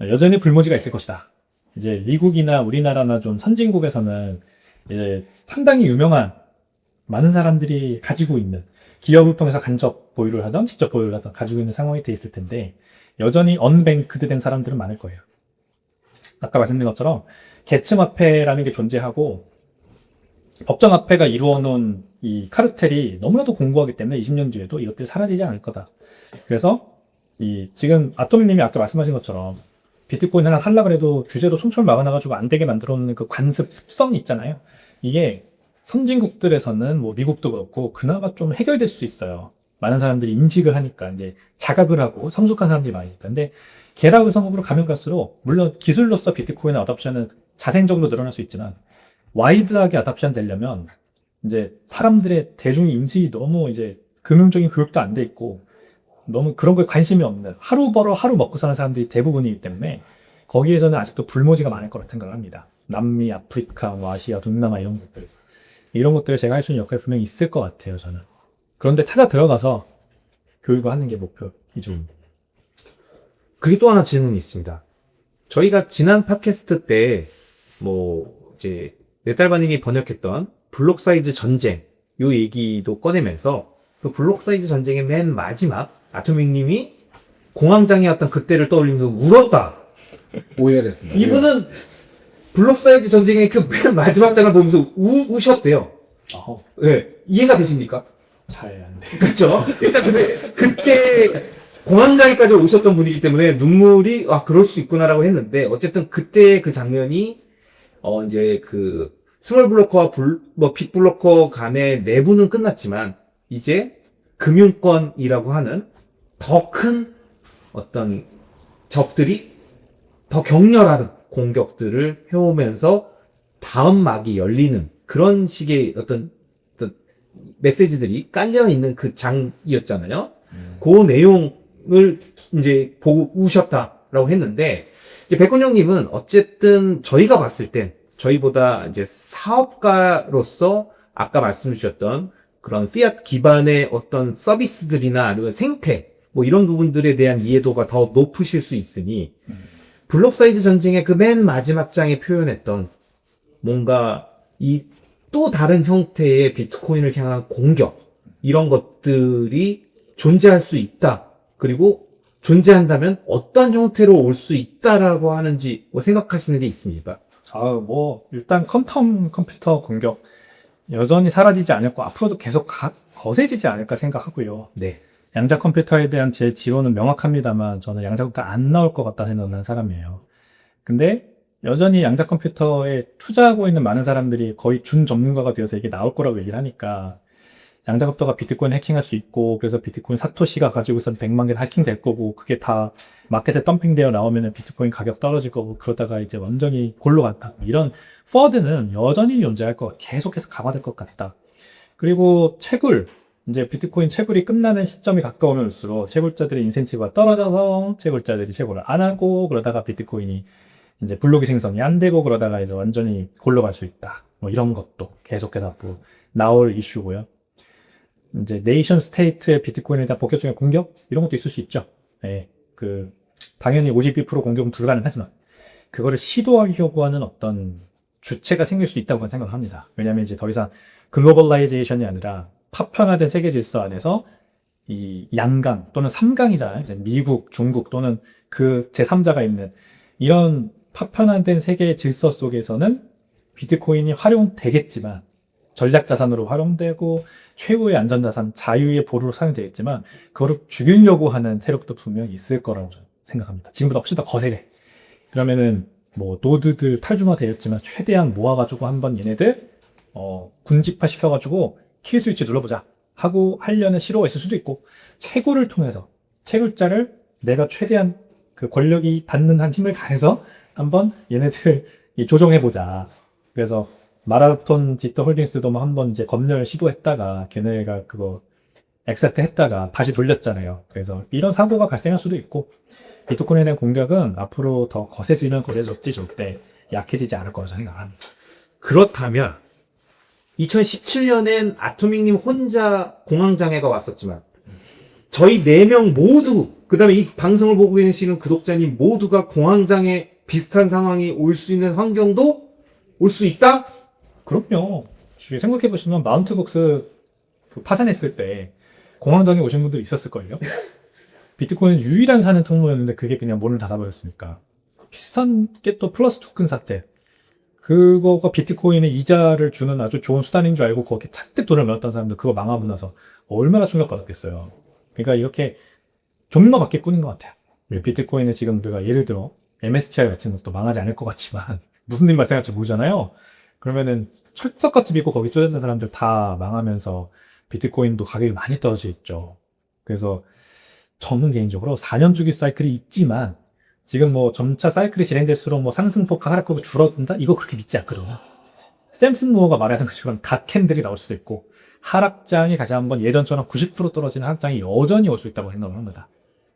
여전히 불모지가 있을 것이다. 이제 미국이나 우리나라나 좀 선진국에서는 이제 상당히 유명한 많은 사람들이 가지고 있는 기업을 통해서 간접 보유를 하던 직접 보유를 하던 가지고 있는 상황이 돼 있을 텐데 여전히 언뱅크드 된 사람들은 많을 거예요. 아까 말씀드린 것처럼 계층화폐라는 게 존재하고 법정화폐가 이루어놓은 이 카르텔이 너무나도 공고하기 때문에 20년 뒤에도 이것들이 사라지지 않을 거다. 그래서 지금 아토미님이 아까 말씀하신 것처럼 비트코인 하나 살려고 해도 규제로 촘촘 막아놔가지고 안 되게 만들어놓는 그 관습 습성이 있잖아요. 이게 선진국들에서는 뭐 미국도 그렇고 그나마 좀 해결될 수 있어요. 많은 사람들이 인식을 하니까 이제 자각을 하고 성숙한 사람들이 많으니까. 근데 개라우성국으로 가면 갈수록 물론 기술로서 비트코인의 어답션은 자생적으로 늘어날 수 있지만 와이드하게 어답션 되려면 이제 사람들의 대중의 인식이 너무 이제 금융적인 교육도 안 돼 있고 너무 그런 거에 관심이 없는 하루 벌어 하루 먹고 사는 사람들이 대부분이기 때문에 거기에서는 아직도 불모지가 많을 거라고 생각을 합니다. 남미, 아프리카, 뭐 아시아, 동남아 이런 것들에서 이런 것들을 제가 할 수 있는 역할이 분명히 있을 것 같아요. 저는. 그런데 찾아 들어가서 교육을 하는 게 목표이죠. 그리고 또 하나 질문이 있습니다. 저희가 지난 팟캐스트 때 이제 네달바님이 번역했던 블록 사이즈 전쟁 요 얘기도 꺼내면서 그 블록 사이즈 전쟁의 맨 마지막 아토믹님이 공황장애 왔던 그때를 떠올리면서 울었다. 오해를 했습니다. 이분은 블록 사이즈 전쟁의 그 맨 마지막 장을 보면서 우셨대요. 네, 이해가 되십니까? 잘 안 돼. 그렇죠. 일단 근데 그때 공황장애까지 오셨던 분이기 때문에 눈물이 그럴 수 있구나라고 했는데 어쨌든 그때 그 장면이 이제 그 스몰 블로커와 빅 블로커 간의 내부는 끝났지만 이제 금융권이라고 하는 더 큰 어떤 적들이 더 격렬한 공격들을 해오면서 다음 막이 열리는 그런 식의 어떤 메시지들이 깔려있는 그 장이었잖아요. 그 내용을 이제 보고 우셨다라고 했는데, 이제 백건영님은 어쨌든 저희가 봤을 땐 저희보다 이제 사업가로서 아까 말씀 주셨던 그런 피앗 기반의 어떤 서비스들이나 아니면 생태, 뭐 이런 부분들에 대한 이해도가 더 높으실 수 있으니, 블록 사이즈 전쟁의 그 맨 마지막 장에 표현했던 뭔가 이 또 다른 형태의 비트코인을 향한 공격, 이런 것들이 존재할 수 있다. 그리고 존재한다면 어떤 형태로 올 수 있다라고 하는지 뭐 생각하시는 게 있습니까? 일단 퀀텀 컴퓨터 공격 여전히 사라지지 않을고 앞으로도 계속 거세지지 않을까 생각하고요. 네. 양자 컴퓨터에 대한 제 지론은 명확합니다만 저는 양자 컴퓨터 안 나올 것 같다 생각하는 사람이에요. 근데 여전히 양자 컴퓨터에 투자하고 있는 많은 사람들이 거의 준 전문가가 되어서 이게 나올 거라고 얘기를 하니까 양자 컴퓨터가 비트코인 해킹할 수 있고 그래서 비트코인 사토시가 가지고 있던 100만 개 해킹될 거고 그게 다 마켓에 덤핑되어 나오면 비트코인 가격 떨어질 거고 그러다가 이제 완전히 골로 갔다. 이런 퍼드는 여전히 존재할 거 계속해서 강화될 것 같다. 그리고 채굴 이제 비트코인 채굴이 끝나는 시점이 가까우면 올수록 채굴자들의 인센티브가 떨어져서 채굴자들이 채굴을 안 하고 그러다가 비트코인이 이제 블록이 생성이 안 되고 그러다가 이제 완전히 골로 갈 수 있다. 뭐 이런 것도 계속해서 뭐 나올 이슈고요. 이제 네이션 스테이트의 비트코인에 대한 본격적인 공격 이런 것도 있을 수 있죠. 네, 당연히 52% 공격은 불가능하지만 그거를 시도하려고 하는 어떤 주체가 생길 수 있다고 생각을 합니다. 왜냐하면 이제 더 이상 글로벌라이제이션이 아니라 파편화된 세계 질서 안에서 이 양강 또는 삼강이잖아요. 이제 미국, 중국 또는 그 제3자가 있는 이런 파편화된 세계 질서 속에서는 비트코인이 활용되겠지만 전략 자산으로 활용되고 최후의 안전자산, 자유의 보루로 사용되겠지만 그거를 죽이려고 하는 세력도 분명히 있을 거라고 생각합니다. 지금보다 훨씬 더 거세게. 그러면은 뭐 노드들 탈중화되었지만 최대한 모아가지고 한번 얘네들 군집화 시켜가지고 킬 스위치 눌러보자 하고 하려는 시도가 있을 수도 있고 채굴을 통해서 채굴자를 내가 최대한 그 권력이 닿는 한 힘을 가해서 한번 얘네들 조정해보자. 그래서 마라톤 지터 홀딩스도 한번 이제 검열 시도했다가 걔네가 그거 액셉트 했다가 다시 돌렸잖아요. 그래서 이런 사고가 발생할 수도 있고 비트코인에 대한 공격은 앞으로 더 거세지면 거세졌지 절대 약해지지 않을 거라고 생각합니다. 그렇다면 2017년엔 아토믹님 혼자 공황장애가 왔었지만 저희 4명 모두 그다음에 이 방송을 보고 계시는 구독자님 모두가 공황장애 비슷한 상황이 올 수 있는 환경도 올 수 있다? 그럼요. 생각해보시면 마운트복스 그 파산했을 때 공황장애 오신 분들 있었을걸요? 비트코인 유일한 사는 통로였는데 그게 그냥 문을 닫아버렸으니까. 비슷한 게 또 플러스 토큰 사태. 그거가 비트코인에 이자를 주는 아주 좋은 수단인 줄 알고 거기에 잔뜩 돈을 넣었던 사람들 그거 망하고 나서 얼마나 충격받았겠어요. 그러니까 이렇게 종류가 바뀌뿐인 것 같아요. 비트코인은 지금 우리가 예를 들어 MSTR 같은 것도 망하지 않을 것 같지만 무슨 일 발생할지 모르잖아요. 그러면은 철석같이 믿고 거기 쫓아있는 사람들 다 망하면서 비트코인도 가격이 많이 떨어져 있죠. 그래서 저는 개인적으로 4년 주기 사이클이 있지만 지금 뭐 점차 사이클이 진행될수록 뭐 상승폭과 하락폭이 줄어든다? 이거 그렇게 믿지 않거든요. 샘슨 무어가 말하는 것처럼 각 캔들이 나올 수도 있고 하락장이 다시 한번 예전처럼 90% 떨어지는 하락장이 여전히 올 수 있다고 생각을 합니다.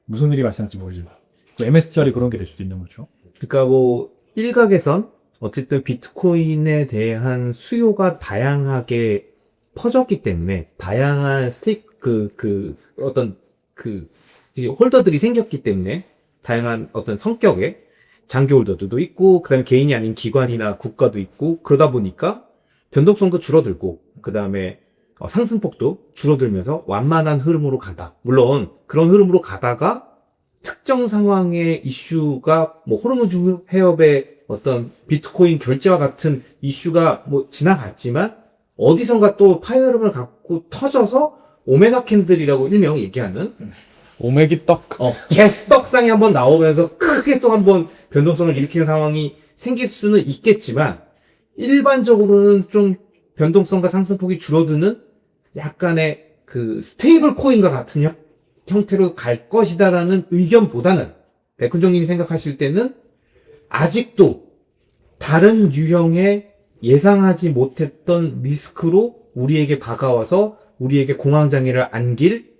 무슨 일이 발생할지 모르지만 MSTR이 그런 게 될 수도 있는 거죠. 그러니까 뭐 일각에선 어쨌든 비트코인에 대한 수요가 다양하게 퍼졌기 때문에 다양한 이제 홀더들이 생겼기 때문에 다양한 어떤 성격의 장기 홀더들도 있고 그다음에 개인이 아닌 기관이나 국가도 있고 그러다 보니까 변동성도 줄어들고 그다음에 상승폭도 줄어들면서 완만한 흐름으로 간다. 물론 그런 흐름으로 가다가 특정 상황의 이슈가 뭐 호르무즈 해협의 어떤 비트코인 결제와 같은 이슈가 뭐 지나갔지만 어디선가 또 파열음을 갖고 터져서 오메가 캔들이라고 일명 얘기하는 오메기 떡. 개떡상이 한번 나오면서 크게 또 한번 변동성을 일으키는 상황이 생길 수는 있겠지만 일반적으로는 좀 변동성과 상승폭이 줄어드는 약간의 그 스테이블 코인과 같은 형태로 갈 것이다라는 의견보다는 백훈정님이 생각하실 때는 아직도 다른 유형의 예상하지 못했던 리스크로 우리에게 다가와서 우리에게 공황장애를 안길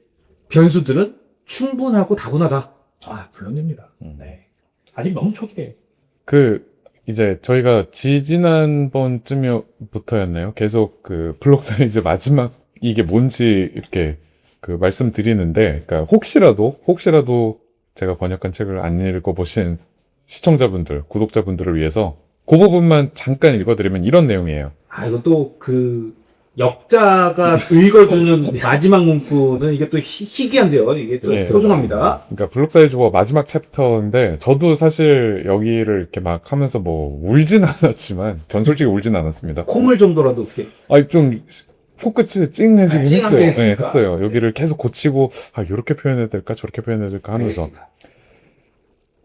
변수들은 충분하고 다분하다. 아, 물론입니다. 네. 아직 너무 초기에. 이제 저희가 지지난번쯤부터였나요? 계속 그 블록 사이즈 마지막 이게 뭔지 이렇게 그 말씀드리는데, 그러니까 혹시라도 제가 번역한 책을 안 읽어보신 시청자분들, 구독자분들을 위해서 그 부분만 잠깐 읽어드리면 이런 내용이에요. 이것도 역자가 읽어주는 마지막 문구는 이게 또 희귀한데요. 이게 또 예. 소중합니다. 그러니까 블록 사이즈 워 마지막 챕터인데 저도 사실 여기를 이렇게 막 하면서 뭐 울진 않았지만 전 솔직히 울진 않았습니다. 콧물 정도라도 어떻게. 좀 코끝이 찡해지긴 찡하게 했어요. 했습니까? 네, 했어요. 여기를 계속 고치고 이렇게 표현해야 될까 저렇게 표현해야 될까 하면서 알겠습니다.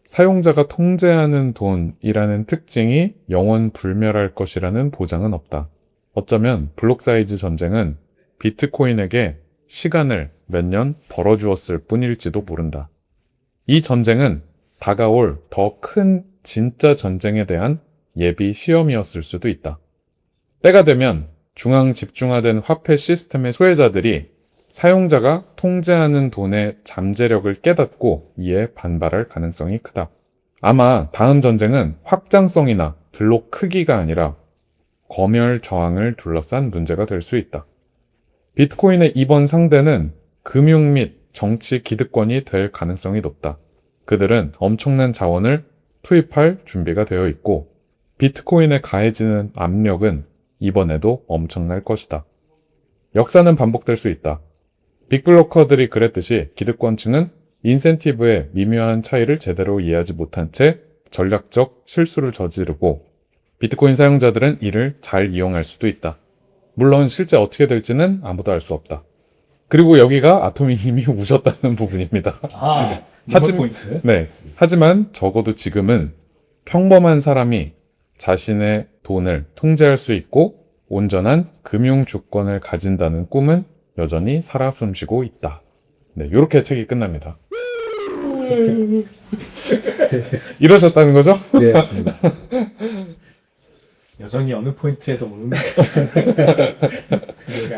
사용자가 통제하는 돈이라는 특징이 영원 불멸할 것이라는 보장은 없다. 어쩌면 블록 사이즈 전쟁은 비트코인에게 시간을 몇 년 벌어주었을 뿐일지도 모른다. 이 전쟁은 다가올 더 큰 진짜 전쟁에 대한 예비 시험이었을 수도 있다. 때가 되면 중앙 집중화된 화폐 시스템의 소외자들이 사용자가 통제하는 돈의 잠재력을 깨닫고 이에 반발할 가능성이 크다. 아마 다음 전쟁은 확장성이나 블록 크기가 아니라 검열 저항을 둘러싼 문제가 될 수 있다. 비트코인의 이번 상대는 금융 및 정치 기득권이 될 가능성이 높다. 그들은 엄청난 자원을 투입할 준비가 되어 있고 비트코인에 가해지는 압력은 이번에도 엄청날 것이다. 역사는 반복될 수 있다. 빅블로커들이 그랬듯이 기득권층은 인센티브의 미묘한 차이를 제대로 이해하지 못한 채 전략적 실수를 저지르고 비트코인 사용자들은 이를 잘 이용할 수도 있다. 물론 실제 어떻게 될지는 아무도 알 수 없다. 그리고 여기가 아토미님이 우셨다는 부분입니다. 포인트. 네. 하지만 적어도 지금은 평범한 사람이 자신의 돈을 통제할 수 있고 온전한 금융 주권을 가진다는 꿈은 여전히 살아 숨쉬고 있다. 네, 이렇게 책이 끝납니다. 이러셨다는 거죠? 네, 맞습니다. 여전히 어느 포인트에서 오는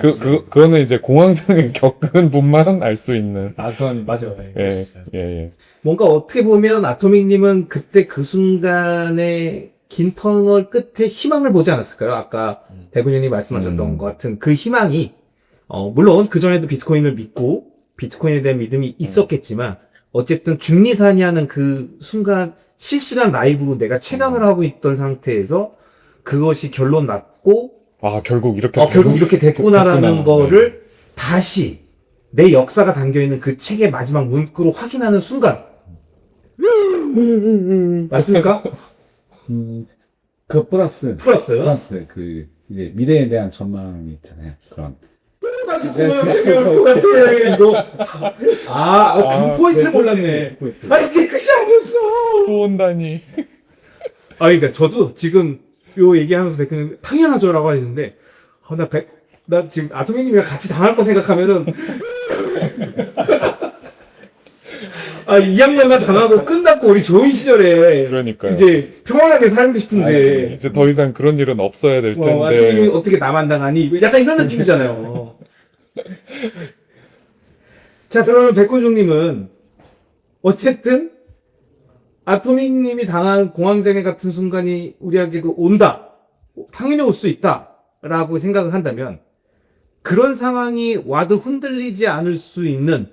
그거는 이제 공황장애 겪은 분만 알 수 있는. 그건 맞아요. 네, 그럴 수 예, 있어요. 예, 예. 뭔가 어떻게 보면 아토믹님은 그때 그 순간에 긴 터널 끝에 희망을 보지 않았을까요? 아까 대군님이 말씀하셨던 것 같은 그 희망이, 물론 그전에도 비트코인을 믿고 비트코인에 대한 믿음이 있었겠지만, 어쨌든 중리산이하는 그 순간 실시간 라이브로 내가 체감을 하고 있던 상태에서 그것이 결론 났고, 결국 이렇게. 결국 이렇게 됐구나라는 됐구나. 거를 다시 내 역사가 담겨있는 그 책의 마지막 문구로 확인하는 순간. 맞습니까? 그 플러스 플러스. 그 이제 미래에 대한 전망이 있잖아요. 그런. 다시 공항에 배울 것 같아, 이거. 그 포인트를 몰랐네. 이게 끝이 아니었어. 또 온다니. 그러니까 저도 지금 요 얘기하면서 백근님 당연하죠라고 하시는데, 나 지금 아토미님이랑 같이 당할 거 생각하면은, 이 양반만 당하고 끝났고, 우리 좋은 시절에. 그러니까요. 이제 평안하게 살고 싶은데. 이제 더 이상 그런 일은 없어야 될 텐데. 아토미님이 어떻게 나만 당하니? 약간 이런 느낌이잖아요. 자, 그러면 백군종님은, 어쨌든, 아토믹님이 당한 공황장애 같은 순간이 우리에게도 온다. 당연히 올 수 있다. 라고 생각을 한다면, 그런 상황이 와도 흔들리지 않을 수 있는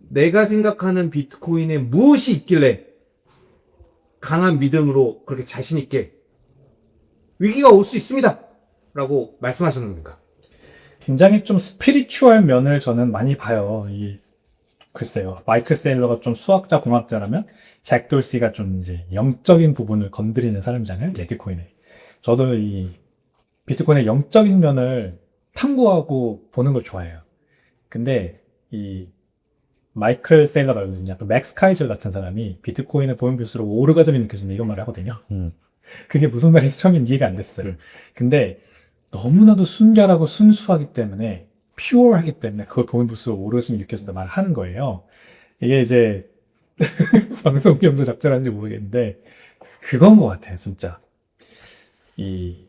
내가 생각하는 비트코인에 무엇이 있길래 강한 믿음으로 그렇게 자신있게 위기가 올 수 있습니다. 라고 말씀하셨습니까? 굉장히 좀 스피리추얼 면을 저는 많이 봐요. 글쎄요. 마이클 세일러가 좀 수학자, 공학자라면 잭 돌시가 좀 이제 영적인 부분을 건드리는 사람이잖아요. 비트코인에. 저도 이 비트코인의 영적인 면을 탐구하고 보는 걸 좋아해요. 근데 이 마이클 세일러 말고 약간 맥스 카이즐 같은 사람이 비트코인을 보면 볼수록 오르가즘이 느껴진다 이런 말을 하거든요. 그게 무슨 말인지 처음엔 이해가 안 됐어요. 근데 너무나도 순결하고 순수하기 때문에 퓨어하기 때문에 그걸 보면 볼수록 오르가즘이 느껴진다 말을 하는 거예요. 이게 이제 방송용도 적절한지 모르겠는데 그건 것 같아요. 진짜 이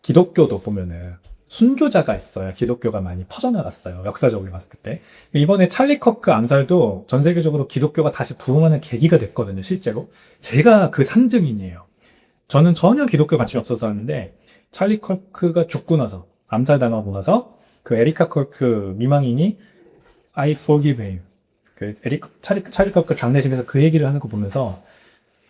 기독교도 보면은 순교자가 있어요. 기독교가 많이 퍼져나갔어요. 역사적으로 봤을 때. 이번에 찰리 커크 암살도 전 세계적으로 기독교가 다시 부흥하는 계기가 됐거든요. 실제로. 제가 그 상증인이에요. 저는 전혀 기독교 관심이 없었었는데 찰리 커크가 죽고 나서 암살당하고 나서 그 에리카 커크 미망인이 I forgive him. 찰리 커크 장례식에서 그 얘기를 하는 거 보면서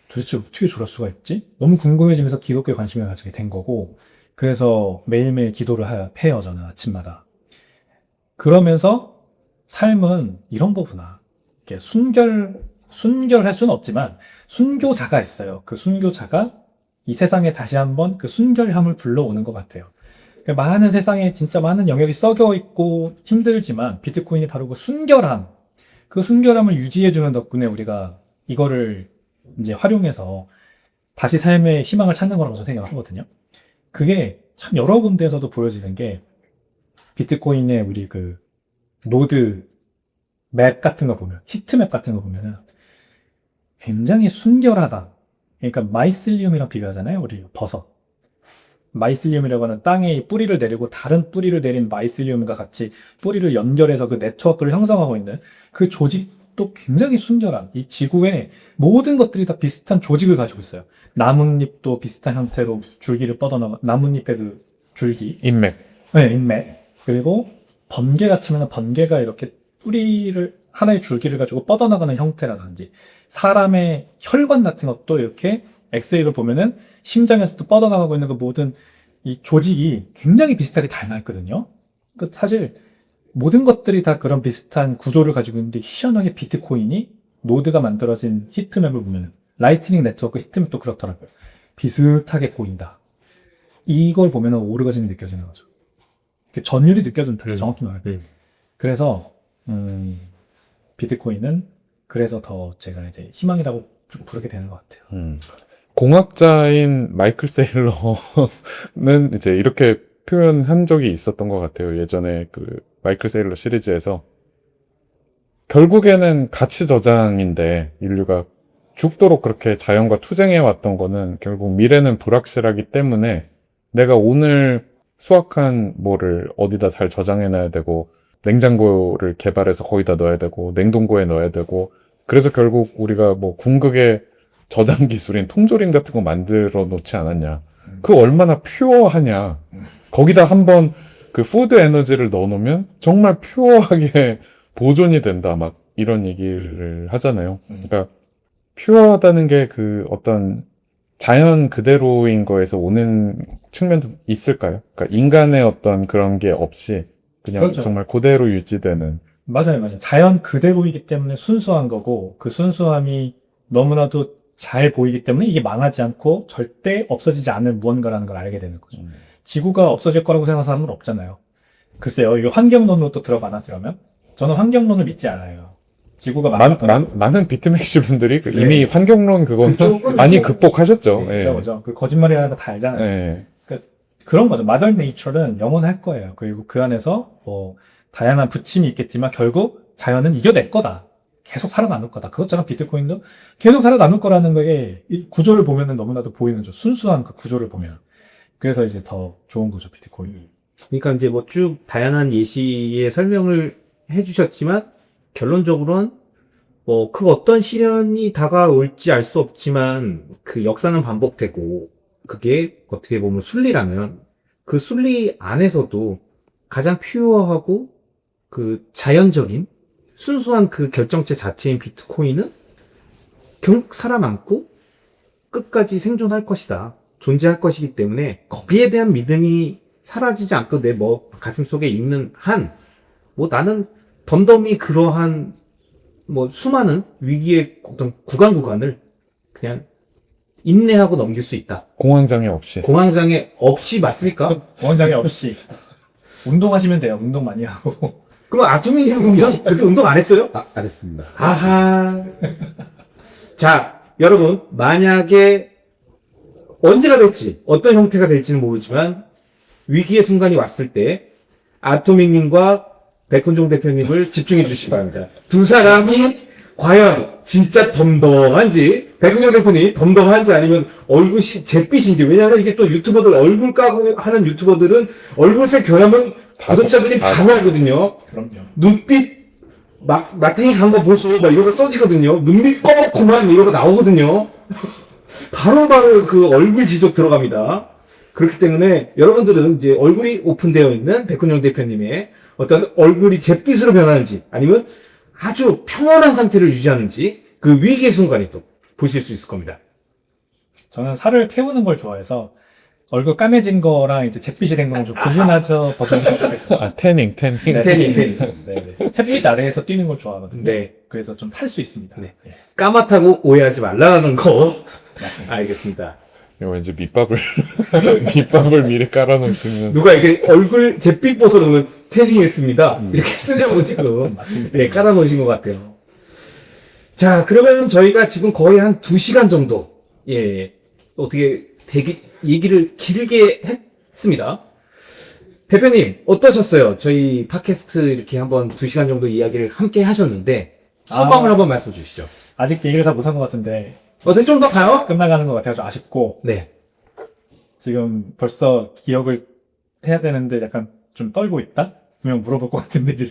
도대체 어떻게 저럴 수가 있지? 너무 궁금해지면서 기독교에 관심을 가지게 된 거고 그래서 매일매일 기도를 해요, 저는 아침마다. 그러면서 삶은 이런 거구나. 이렇게 순결할 수는 없지만 순교자가 있어요. 그 순교자가 이 세상에 다시 한번 그 순결함을 불러오는 것 같아요. 그러니까 많은 세상에 진짜 많은 영역이 썩어 있고 힘들지만 비트코인이 바로 그 순결함을 유지해주는 덕분에 우리가 이거를 이제 활용해서 다시 삶의 희망을 찾는 거라고 저는 생각하거든요. 그게 참 여러 군데에서도 보여지는 게 비트코인의 우리 그 노드 맵 같은 거 보면 히트맵 같은 거 보면은 굉장히 순결하다. 그러니까 마이실리움이랑 비교하잖아요. 우리 버섯. 마이실리움이라고 하는 땅에 뿌리를 내리고 다른 뿌리를 내린 마이실리움과 같이 뿌리를 연결해서 그 네트워크를 형성하고 있는 그 조직도 굉장히 순결한 이 지구의 모든 것들이 다 비슷한 조직을 가지고 있어요. 나뭇잎도 비슷한 형태로 줄기를 뻗어나가, 나뭇잎에도 줄기. 인맥. 네, 인맥. 그리고 번개가 치면 번개가 이렇게 뿌리를, 하나의 줄기를 가지고 뻗어나가는 형태라든지, 사람의 혈관 같은 것도 이렇게 엑스레이를 보면은 심장에서 또 뻗어나가고 있는 그 모든 이 조직이 굉장히 비슷하게 닮아있거든요. 그 사실 모든 것들이 다 그런 비슷한 구조를 가지고 있는데 희한하게 비트코인이 노드가 만들어진 히트맵을 보면은 라이트닝 네트워크 히트맵도 그렇더라고요. 비슷하게 보인다. 이걸 보면 오르가즘이 느껴지는 거죠. 전율이 느껴지면 더 정확히 말하면. 그래서 비트코인은 그래서 더 제가 이제 희망이라고 좀 부르게 되는 것 같아요. 공학자인 마이클 세일러는 이제 이렇게 표현한 적이 있었던 것 같아요. 예전에 그 마이클 세일러 시리즈에서 결국에는 가치 저장인데 인류가 죽도록 그렇게 자연과 투쟁해 왔던 거는 결국 미래는 불확실하기 때문에 내가 오늘 수확한 뭐를 어디다 잘 저장해 놔야 되고 냉장고를 개발해서 거기다 넣어야 되고 냉동고에 넣어야 되고 그래서 결국 우리가 뭐 궁극의 저장 기술인 통조림 같은 거 만들어 놓지 않았냐. 그 얼마나 퓨어하냐. 거기다 한번 그 푸드 에너지를 넣어 놓으면 정말 퓨어하게 보존이 된다. 막 이런 얘기를 하잖아요. 그러니까 퓨어하다는 게 그 어떤 자연 그대로인 거에서 오는 측면도 있을까요? 그러니까 인간의 어떤 그런 게 없이 그냥 그렇죠. 정말 그대로 유지되는. 맞아요. 자연 그대로이기 때문에 순수한 거고, 그 순수함이 너무나도 잘 보이기 때문에 이게 망하지 않고 절대 없어지지 않을 무언가라는 걸 알게 되는 거죠. 지구가 없어질 거라고 생각하는 사람은 없잖아요. 글쎄요, 이거 환경론으로 또 들어가나, 그러면? 저는 환경론을 믿지 않아요. 지구가 망할 거라고. 많은 비트맥시 분들이 네. 이미 환경론 그건 그쪽은 많이 뭐- 극복하셨죠. 네, 예. 그죠, 그죠. 그 거짓말이라는 거 다 알잖아요. 예. 그런 거죠. 마더 네이처는 영원할 거예요. 그리고 그 안에서 뭐 다양한 부침이 있겠지만 결국 자연은 이겨낼 거다. 계속 살아남을 거다. 그것처럼 비트코인도 계속 살아남을 거라는 거에 이 구조를 보면은 너무나도 보이는 거죠. 순수한 그 구조를 보면. 그래서 이제 더 좋은 거죠, 비트코인이. 그러니까 이제 뭐 쭉 다양한 예시의 설명을 해주셨지만 결론적으로는 뭐 그 어떤 시련이 다가올지 알 수 없지만 그 역사는 반복되고 그게 어떻게 보면 순리라면 그 순리 안에서도 가장 퓨어하고 그 자연적인 순수한 그 결정체 자체인 비트코인은 결국 살아남고 끝까지 생존할 것이다. 존재할 것이기 때문에 거기에 대한 믿음이 사라지지 않고 내 뭐 가슴속에 있는 한 뭐 나는 덤덤히 그러한 뭐 수많은 위기의 어떤 구간을 그냥 인내하고 넘길 수 있다. 공황장애 없이. 공황장애 없이 맞습니까? 원장애 없이. 운동하시면 돼요. 운동 많이 하고. 그럼 아토미님은 그때 운동 안 했어요? 안 했습니다. 아하. 자, 여러분, 만약에 언제가 될지, 어떤 형태가 될지는 모르지만, 위기의 순간이 왔을 때, 아토믹님과 백훈종 대표님을 집중해 주시기 바랍니다. 두 사람이 과연 진짜 덤덤한지, 백훈종 대표님 덤덤한지 아니면 얼굴이 잿빛인지, 왜냐하면 이게 또 유튜버들, 얼굴 까고 하는 유튜버들은 얼굴색 변하면 구독자들이 바로 알거든요. 그럼요. 눈빛 마탱이 간 거 보소 막 이런 거 써지거든요. 눈빛 꺼먹구만 이런 거 나오거든요. 바로바로 그 얼굴 지적 들어갑니다. 그렇기 때문에 여러분들은 이제 얼굴이 오픈되어 있는 백훈영 대표님의 어떤 얼굴이 잿빛으로 변하는지 아니면 아주 평온한 상태를 유지하는지 그 위기의 순간에 또 보실 수 있을 겁니다. 저는 살을 태우는 걸 좋아해서 얼굴 까매진 거랑 이제 잿빛이 된 거는 좀 구분하죠 버전을 선택했어요. 아, 태닝. 태닝. 네. 햇빛 아래에서 뛰는 걸 좋아하거든요. 네. 그래서 좀 탈 수 있습니다. 네. 까맣다고 오해하지 말라는 거. 맞습니다. 알겠습니다. 이거 왠지 밑밥을 미리 깔아놓으면. 누가 이게 얼굴 잿빛 벗어 놓으면 태닝했습니다. 이렇게 쓰려고 지금 맞습니다. 네, 깔아놓으신 것 같아요. 자, 그러면 저희가 지금 거의 한 2시간 정도, 예, 어떻게 얘기를 길게 했습니다. 대표님, 어떠셨어요? 저희 팟캐스트 이렇게 한번 2시간 정도 이야기를 함께 하셨는데, 소감을 한번 말씀 주시죠. 아직 얘기를 다 못한 것 같은데 어떻게 좀 더 가요? 끝나가는 것 같아서 좀 아쉽고 네. 지금 벌써 기억을 해야 되는데 약간 좀 떨고 있다? 분명 물어볼 것 같은데 이제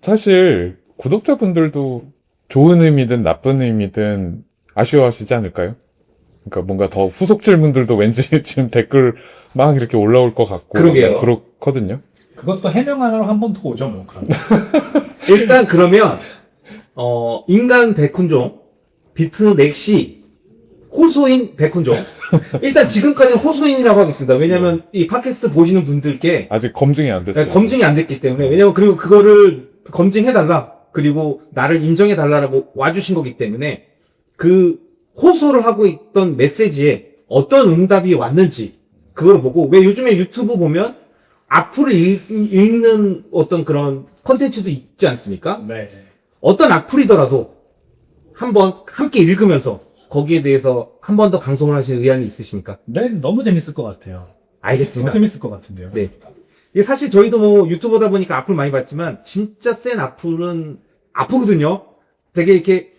사실, 구독자분들도 좋은 의미든 나쁜 의미든 아쉬워하시지 않을까요? 그러니까 뭔가 더 후속 질문들도 왠지 지금 댓글 막 이렇게 올라올 것 같고. 그러게요. 그렇거든요. 그것도 해명하러 한 번 더 오죠 뭐 그럼. 일단 그러면, 인간 백훈종, 비트넥시, 호소인 백훈종. 일단 지금까지는 호소인이라고 하겠습니다. 왜냐면 이 팟캐스트 보시는 분들께 아직 검증이 안 됐어요. 검증이 안 됐기 때문에. 왜냐면 그리고 그거를 검증해달라. 그리고 나를 인정해달라고 와주신 거기 때문에 그 호소를 하고 있던 메시지에 어떤 응답이 왔는지 그걸 보고 왜 요즘에 유튜브 보면 악플을 읽는 어떤 그런 컨텐츠도 있지 않습니까? 네. 어떤 악플이더라도 한번 함께 읽으면서 거기에 대해서 한 번 더 방송을 하실 의향이 있으십니까? 네, 너무 재밌을 것 같아요. 알겠습니다. 너무 재밌을 것 같은데요. 네. 이게 사실 저희도 뭐 유튜버다 보니까 악플 많이 받지만 진짜 센 악플은 아프거든요. 되게 이렇게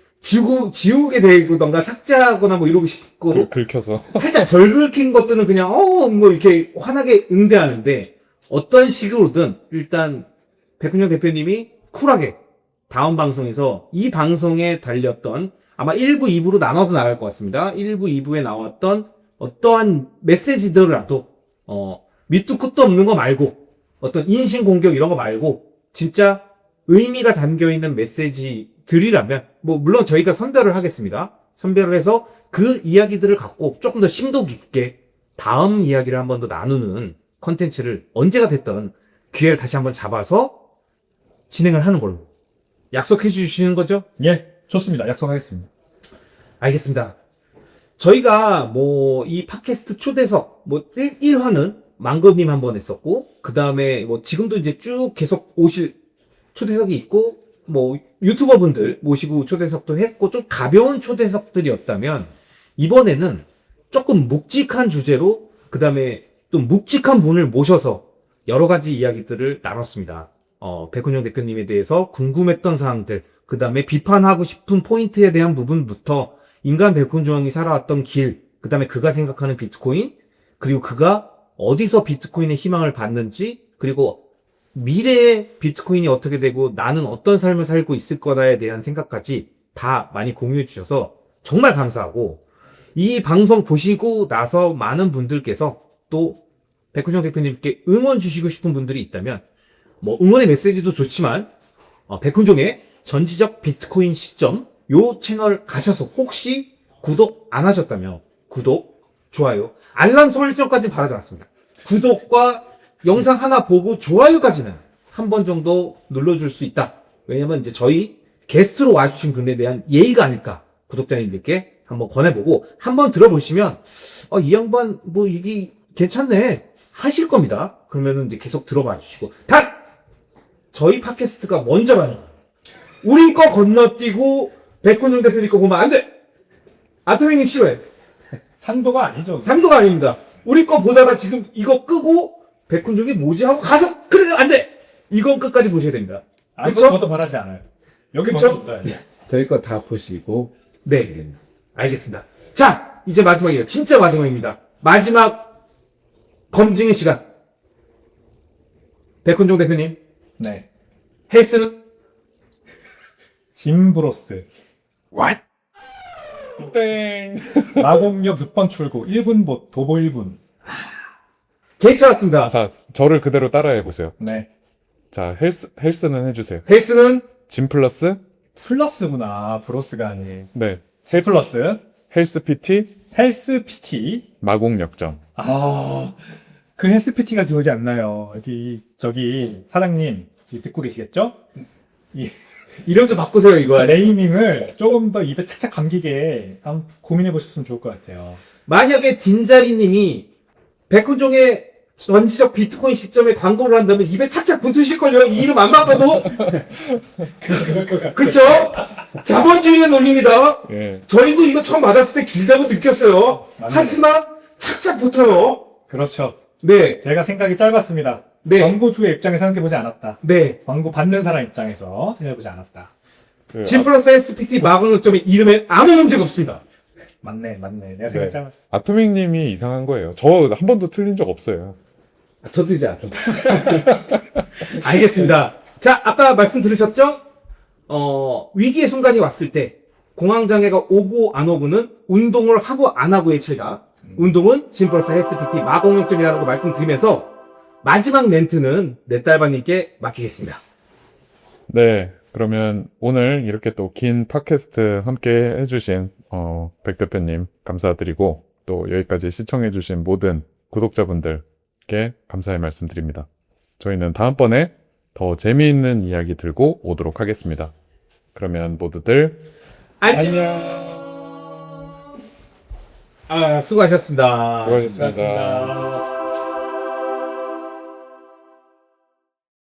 지우게 되거던가 삭제하거나 뭐 이러고 싶고 긁혀서. 살짝 덜 긁힌 것들은 그냥 뭐 이렇게 환하게 응대하는데 어떤 식으로든 일단 백훈영 대표님이 쿨하게 다음 방송에서 이 방송에 달렸던 아마 1부, 2부로 나눠서 나갈 것 같습니다. 1부, 2부에 나왔던 어떠한 메시지들이라도 밑도 끝도 없는 거 말고 어떤 인신공격 이런 거 말고 진짜 의미가 담겨있는 메시지들이라면 뭐 물론 저희가 선별을 하겠습니다. 선별을 해서 그 이야기들을 갖고 조금 더 심도 깊게 다음 이야기를 한 번 더 나누는 컨텐츠를 언제가 됐든 기회를 다시 한번 잡아서 진행을 하는 걸로 약속해 주시는 거죠? 예, 좋습니다. 약속하겠습니다. 알겠습니다. 저희가 뭐 이 팟캐스트 초대석 뭐 1화는 망고님 한 번 했었고 그 다음에 뭐 지금도 이제 쭉 계속 오실 초대석이 있고 뭐 유튜버 분들 모시고 초대석도 했고 좀 가벼운 초대석들이었다면 이번에는 조금 묵직한 주제로 그 다음에 또 묵직한 분을 모셔서 여러 가지 이야기들을 나눴습니다. 백훈영 대표님에 대해서 궁금했던 사항들, 그 다음에 비판하고 싶은 포인트에 대한 부분부터 인간 백훈종이 살아왔던 길, 그 다음에 그가 생각하는 비트코인, 그리고 그가 어디서 비트코인의 희망을 받는지, 그리고 미래의 비트코인이 어떻게 되고 나는 어떤 삶을 살고 있을 거다에 대한 생각까지 다 많이 공유해 주셔서 정말 감사하고 이 방송 보시고 나서 많은 분들께서 또 백훈영 대표님께 응원 주시고 싶은 분들이 있다면 뭐 응원의 메시지도 좋지만 백훈종의 전지적 비트코인 시점 요 채널 가셔서 혹시 구독 안 하셨다면 구독, 좋아요, 알람 설정까지 바라지 않습니다. 구독과 영상 하나 보고 좋아요까지는 한 번 정도 눌러줄 수 있다. 왜냐면 이제 저희 게스트로 와주신 분에 대한 예의가 아닐까 구독자님들께 한번 권해보고 한번 들어보시면 이 양반 뭐 이게 괜찮네 하실 겁니다. 그러면은 이제 계속 들어봐 주시고 단 저희 팟캐스트가 먼저라니 우리 거 건너뛰고 백훈영 대표님 거 보면 안 돼. 아토미님 싫어해. 상도가 아니죠. 상도가 아닙니다. 우리 거 보다가 지금 이거 끄고 백훈종이 뭐지 하고 가서 그래 안 돼. 이건 끝까지 보셔야 됩니다. 그렇죠? 그것도 바라지 않아요. 여기 그쵸? 먼저 있다. 저희 거 다 보시고 네, 알겠습니다. 자, 이제 마지막이에요. 진짜 마지막입니다. 마지막 검증의 시간. 백훈종 대표님, 네. 헬스는 짐브로스. 땡. 마공역 6번 출구 1분 봇 도보 1분. 괜찮았습니다. 자, 저를 그대로 따라해 보세요. 네. 자, 헬스는 해주세요. 헬스는 짐 플러스, 플러스구나. 브로스가 아닌. 네. 7 플러스 헬스 PT, 헬스 PT. 마곡역전. 그 헬스 PT가 기억이 안 나요. 저기 사장님 지금 듣고 계시겠죠? 이름 좀 바꾸세요, 이거. 네이밍을 조금 더 입에 착착 감기게 한번 고민해 보셨으면 좋을 것 같아요. 만약에 딘자리님이 백훈종의 전지적 비트코인 시점에 광고를 한다면 입에 착착 붙으실걸요? 이 이름 안 바꿔도? 그럴 것 같아요. 그쵸? 자본주의의 논리입니다. 예. 저희도 이거 처음 받았을 때 길다고 느꼈어요. 맞네. 하지만 착착 붙어요. 그렇죠. 네, 제가 생각이 짧았습니다. 네. 광고주의 입장에서 생각해보지 않았다. 네. 광고 받는 사람 입장에서 생각해보지 않았다. 그, G 플러스 SPT 마광역점의 이름에 아무 문제가 없습니다. 맞네. 내가 생각이 네. 짧았어. 아토믹님이 이상한 거예요. 저 한 번도 틀린 적 없어요. 저도 이제 알죠. 알겠습니다. 자, 아까 말씀 들으셨죠? 위기의 순간이 왔을 때 공황장애가 오고 안 오고는 운동을 하고 안 하고의 차이다. 운동은 G 플러스 SPT 마광역점이라는 거 말씀드리면서 마지막 멘트는 내 딸바님께 맡기겠습니다. 네. 그러면 오늘 이렇게 또 긴 팟캐스트 함께 해주신 백 대표님 감사드리고 또 여기까지 시청해주신 모든 구독자분들께 감사의 말씀드립니다. 저희는 다음번에 더 재미있는 이야기 들고 오도록 하겠습니다. 그러면 모두들 안녕. 수고하셨습니다. 수고하셨습니다. 수고하셨습니다.